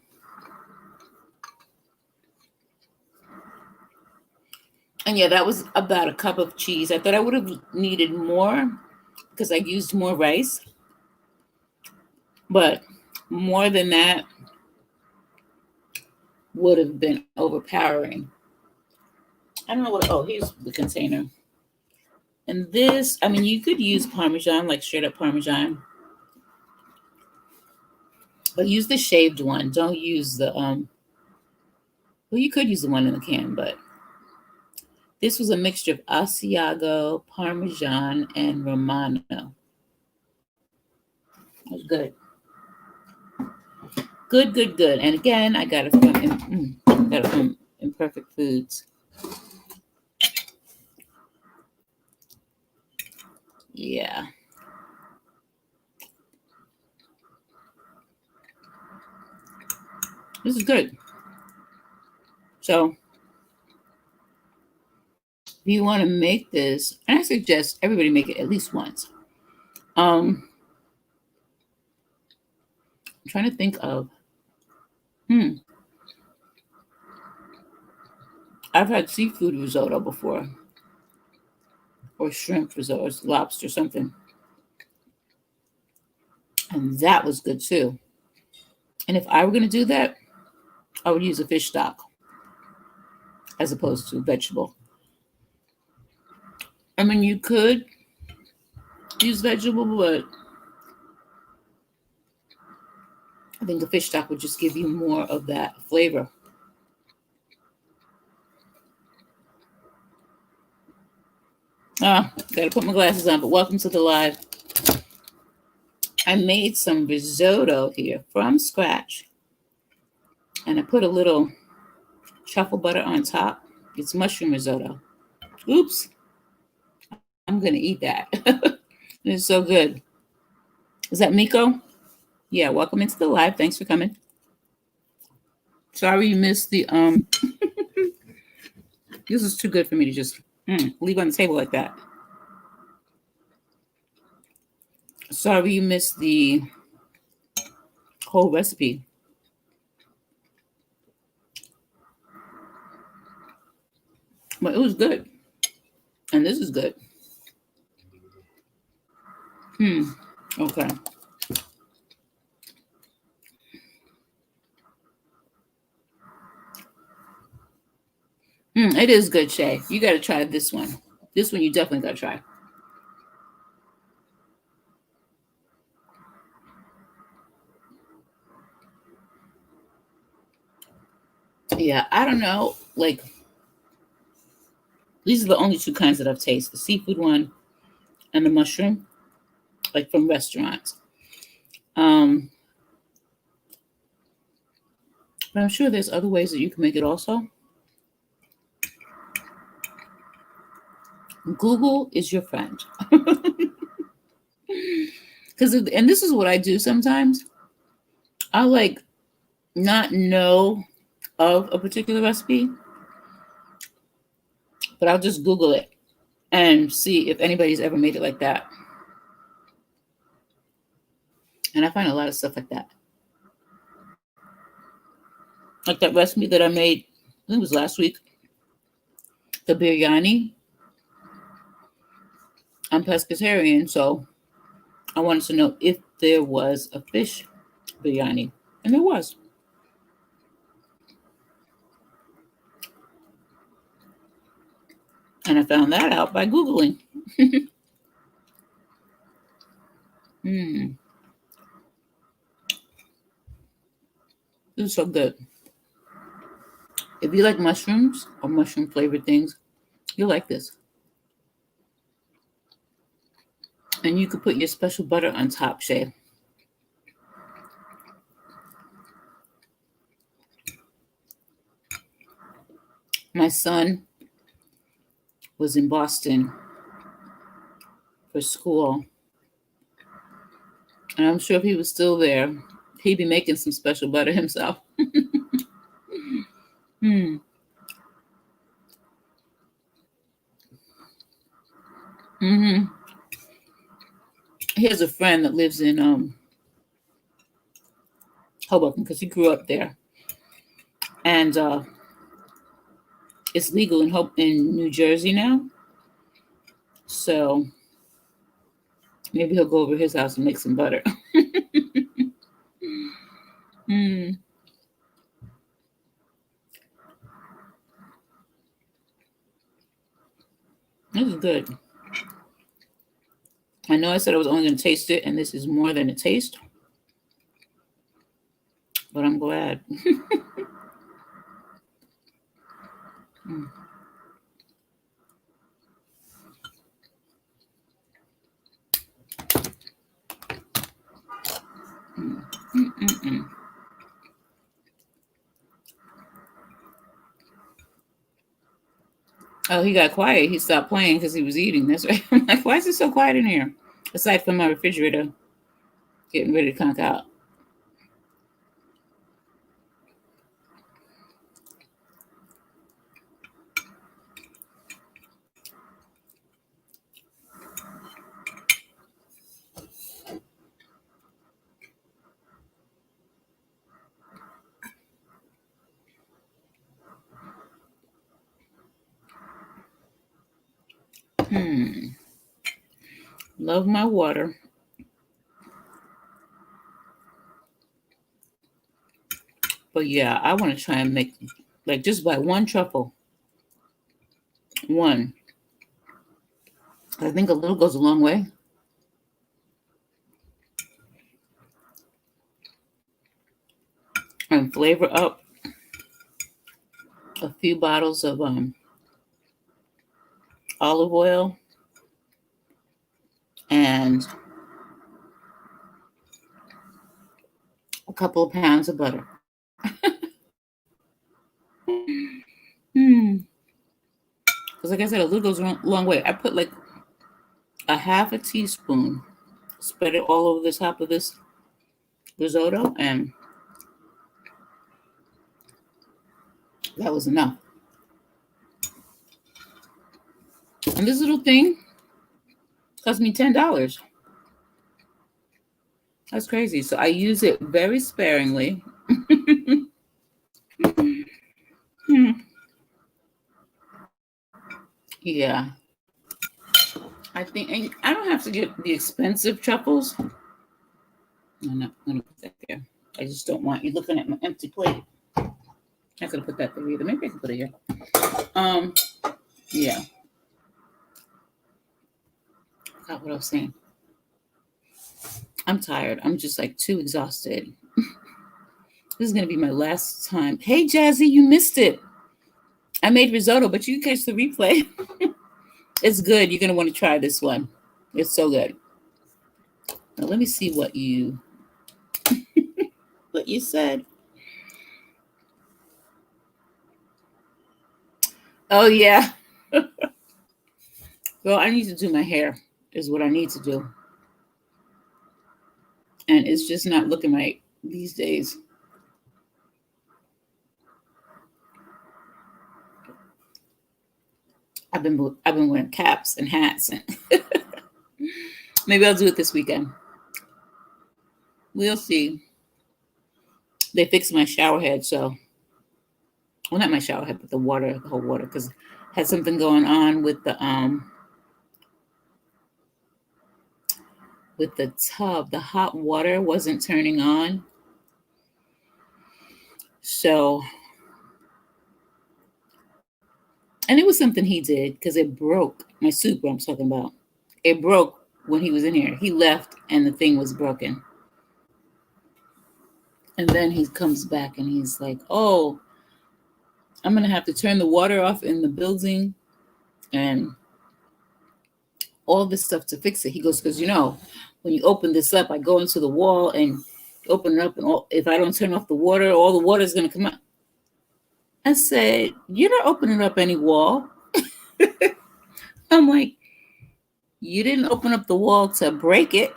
And yeah, that was about a cup of cheese. I thought I would have needed more because I used more rice, but more than that would have been overpowering. I don't know what, oh, here's the container. And this, I mean, you could use Parmesan, like straight up Parmesan, but use the shaved one. Don't use the, well, you could use the one in the can, but this was a mixture of Asiago, Parmesan, and Romano. It was good. Good, good, good. And again, I got it from Imperfect Foods. Yeah. This is good. So if you want to make this, and I suggest everybody make it at least once. I'm trying to think of. Hmm. I've had seafood risotto before, or shrimp risotto, or lobster something, and that was good too. And if I were going to do that, I would use a fish stock as opposed to vegetable. I mean, you could use vegetable, but I think the fish stock would just give you more of that flavor. Ah, gotta put my glasses on, but welcome to the live. I made some risotto here from scratch, and I put a little truffle butter on top. It's mushroom risotto. Oops, I'm gonna eat that. It's so good. Is that Miko? Yeah, welcome into the live. Thanks for coming. Sorry you missed the this is too good for me to just leave on the table like that. Sorry you missed the whole recipe. But it was good. And this is good. Hmm. Okay. It is good, Shay. You got to try this one. This one you definitely got to try. Yeah, I don't know. Like, these are the only two kinds that I've tasted, the seafood one and the mushroom, like from restaurants. Um, but I'm sure there's other ways that you can make it also. Google is your friend. Because, and this is what I do sometimes. I like not know of a particular recipe, but I'll just Google it and see if anybody's ever made it like that. And I find a lot of stuff like that. Like that recipe that I made, I think it was last week, the biryani. I'm pescatarian, so I wanted to know if there was a fish biryani. And there was. And I found that out by Googling. mm, it was so good. If you like mushrooms or mushroom flavored things, you'll like this. And you could put your special butter on top, Shay. My son was in Boston for school. And I'm sure if he was still there, he'd be making some special butter himself. Hmm. Mm-hmm. He has a friend that lives in Hoboken because he grew up there. And it's legal in New Jersey now. So maybe he'll go over his house and make some butter. mm. This is good. I know I said I was only going to taste it, and this is more than a taste. But I'm glad. mm. Mm. Mm-mm-mm. Oh, he got quiet. He stopped playing because he was eating. That's right. I'm like, why is it so quiet in here? Aside from my refrigerator getting ready to conk out. Hmm. Love my water. But yeah, I want to try and make like just buy one truffle. One. I think a little goes a long way. And flavor up a few bottles of olive oil and a couple of pounds of butter. Hmm. Because like I said, a little goes a long way. I put like a half a teaspoon, spread it all over the top of this risotto, and that was enough. And this little thing cost me $10. That's crazy. So I use it very sparingly. Hmm. Yeah, I think and I don't have to get the expensive truffles. I'm not gonna put that there. I just don't want you looking at my empty plate. I'm not gonna put that there either. Maybe I can put it here. Um, yeah. Forgot what I was saying. I'm tired. I'm just like too exhausted. This is gonna be my last time. Hey Jazzy, you missed it. I made risotto, but you can catch the replay. It's good. You're gonna want to try this one. It's so good. Now let me see what you said. Oh yeah. Well, I need to do my hair. Is what I need to do, and it's just not looking right these days. I've been wearing caps and hats, and maybe I'll do it this weekend. We'll see. They fixed my shower head, so well, not my shower head, but the whole water, because had something going on with the tub. The hot water wasn't turning on, so and it was something he did because it broke my soup. What I'm talking about, it broke when he was in here. He left, and the thing was broken. And then he comes back and he's like, "Oh, I'm gonna have to turn the water off in the building and all this stuff to fix it." He goes, "Because when you open this up, I go into the wall and open it up, and if I don't turn off the water, all the water is gonna come out." I said, "You're not opening up any wall." I'm like, "You didn't open up the wall to break it,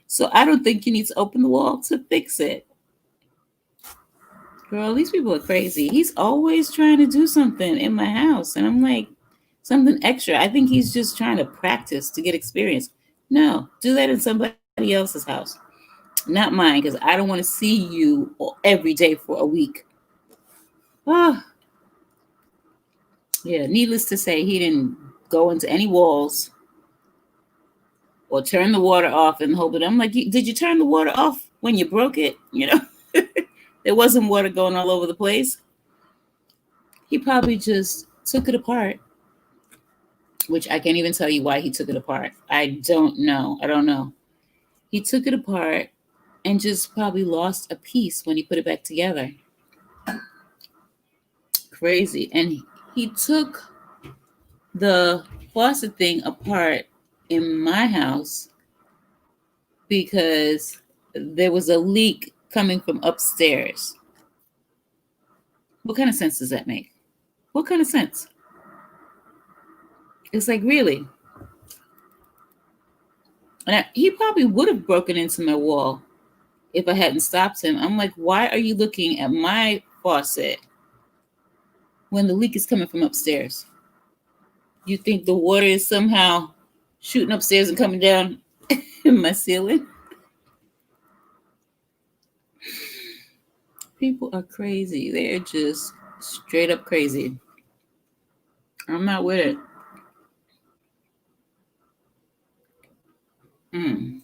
so I don't think you need to open the wall to fix it." Girl, these people are crazy. He's always trying to do something in my house. And I'm like, something extra. I think he's just trying to practice to get experience. No, do that in somebody else's house, not mine, because I don't want to see you every day for a week. Oh, yeah. Needless to say, he didn't go into any walls or turn the water off and hold it. I'm like, did you turn the water off when you broke it? There wasn't water going all over the place. He probably just took it apart, which I can't even tell you why he took it apart. I don't know. I don't know. He took it apart and just probably lost a piece when he put it back together. Crazy. And he took the faucet thing apart in my house because there was a leak coming from upstairs. What kind of sense does that make? What kind of sense? It's like, really? And he probably would have broken into my wall if I hadn't stopped him. I'm like, why are you looking at my faucet when the leak is coming from upstairs? You think the water is somehow shooting upstairs and coming down in my ceiling? People are crazy. They're just straight up crazy. I'm not with it. Mm.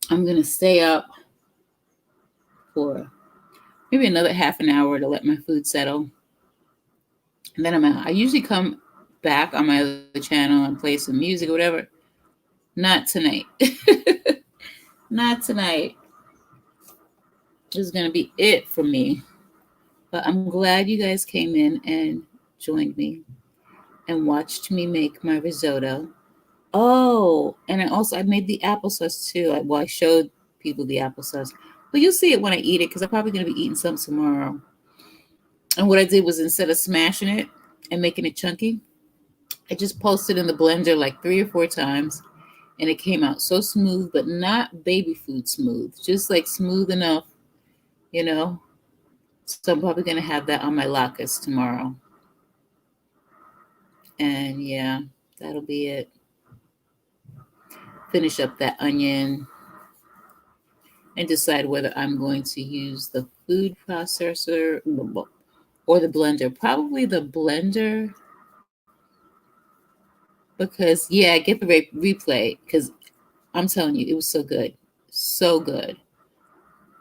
I'm gonna stay up for maybe another half an hour to let my food settle, and then I'm out. I usually come back on my other channel and play some music or whatever. Not tonight. Not tonight. This is gonna be it for me. But I'm glad you guys came in and joined me and watched me make my risotto. Oh, and I made the applesauce too. I showed people the applesauce, but you'll see it when I eat it because I'm probably gonna be eating some tomorrow. And what I did was instead of smashing it and making it chunky, I just pulsed it in the blender like 3 or 4 times, and it came out so smooth, but not baby food smooth, just like smooth enough, you know. So I'm probably gonna have that on my latkes tomorrow, and yeah, that'll be it. Finish up that onion and decide whether I'm going to use the food processor or the blender. Probably the blender because, yeah, get the replay because I'm telling you, it was so good. So good.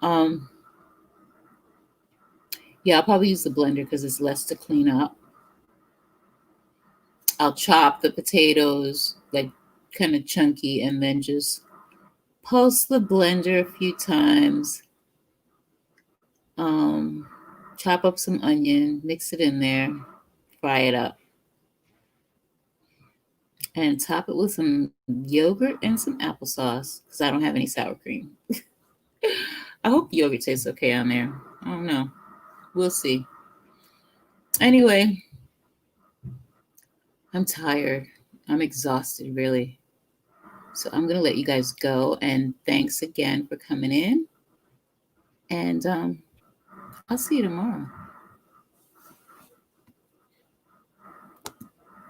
Um, yeah, I'll probably use the blender because it's less to clean up. I'll chop the potatoes like kind of chunky and then just pulse the blender a few times. Um, Chop up some onion, mix it in there, fry it up, and top it with some yogurt and some applesauce because I don't have any sour cream. I hope yogurt tastes okay on there. I don't know. We'll see. Anyway, I'm tired. I'm exhausted, really. So I'm going to let you guys go. And thanks again for coming in. And I'll see you tomorrow.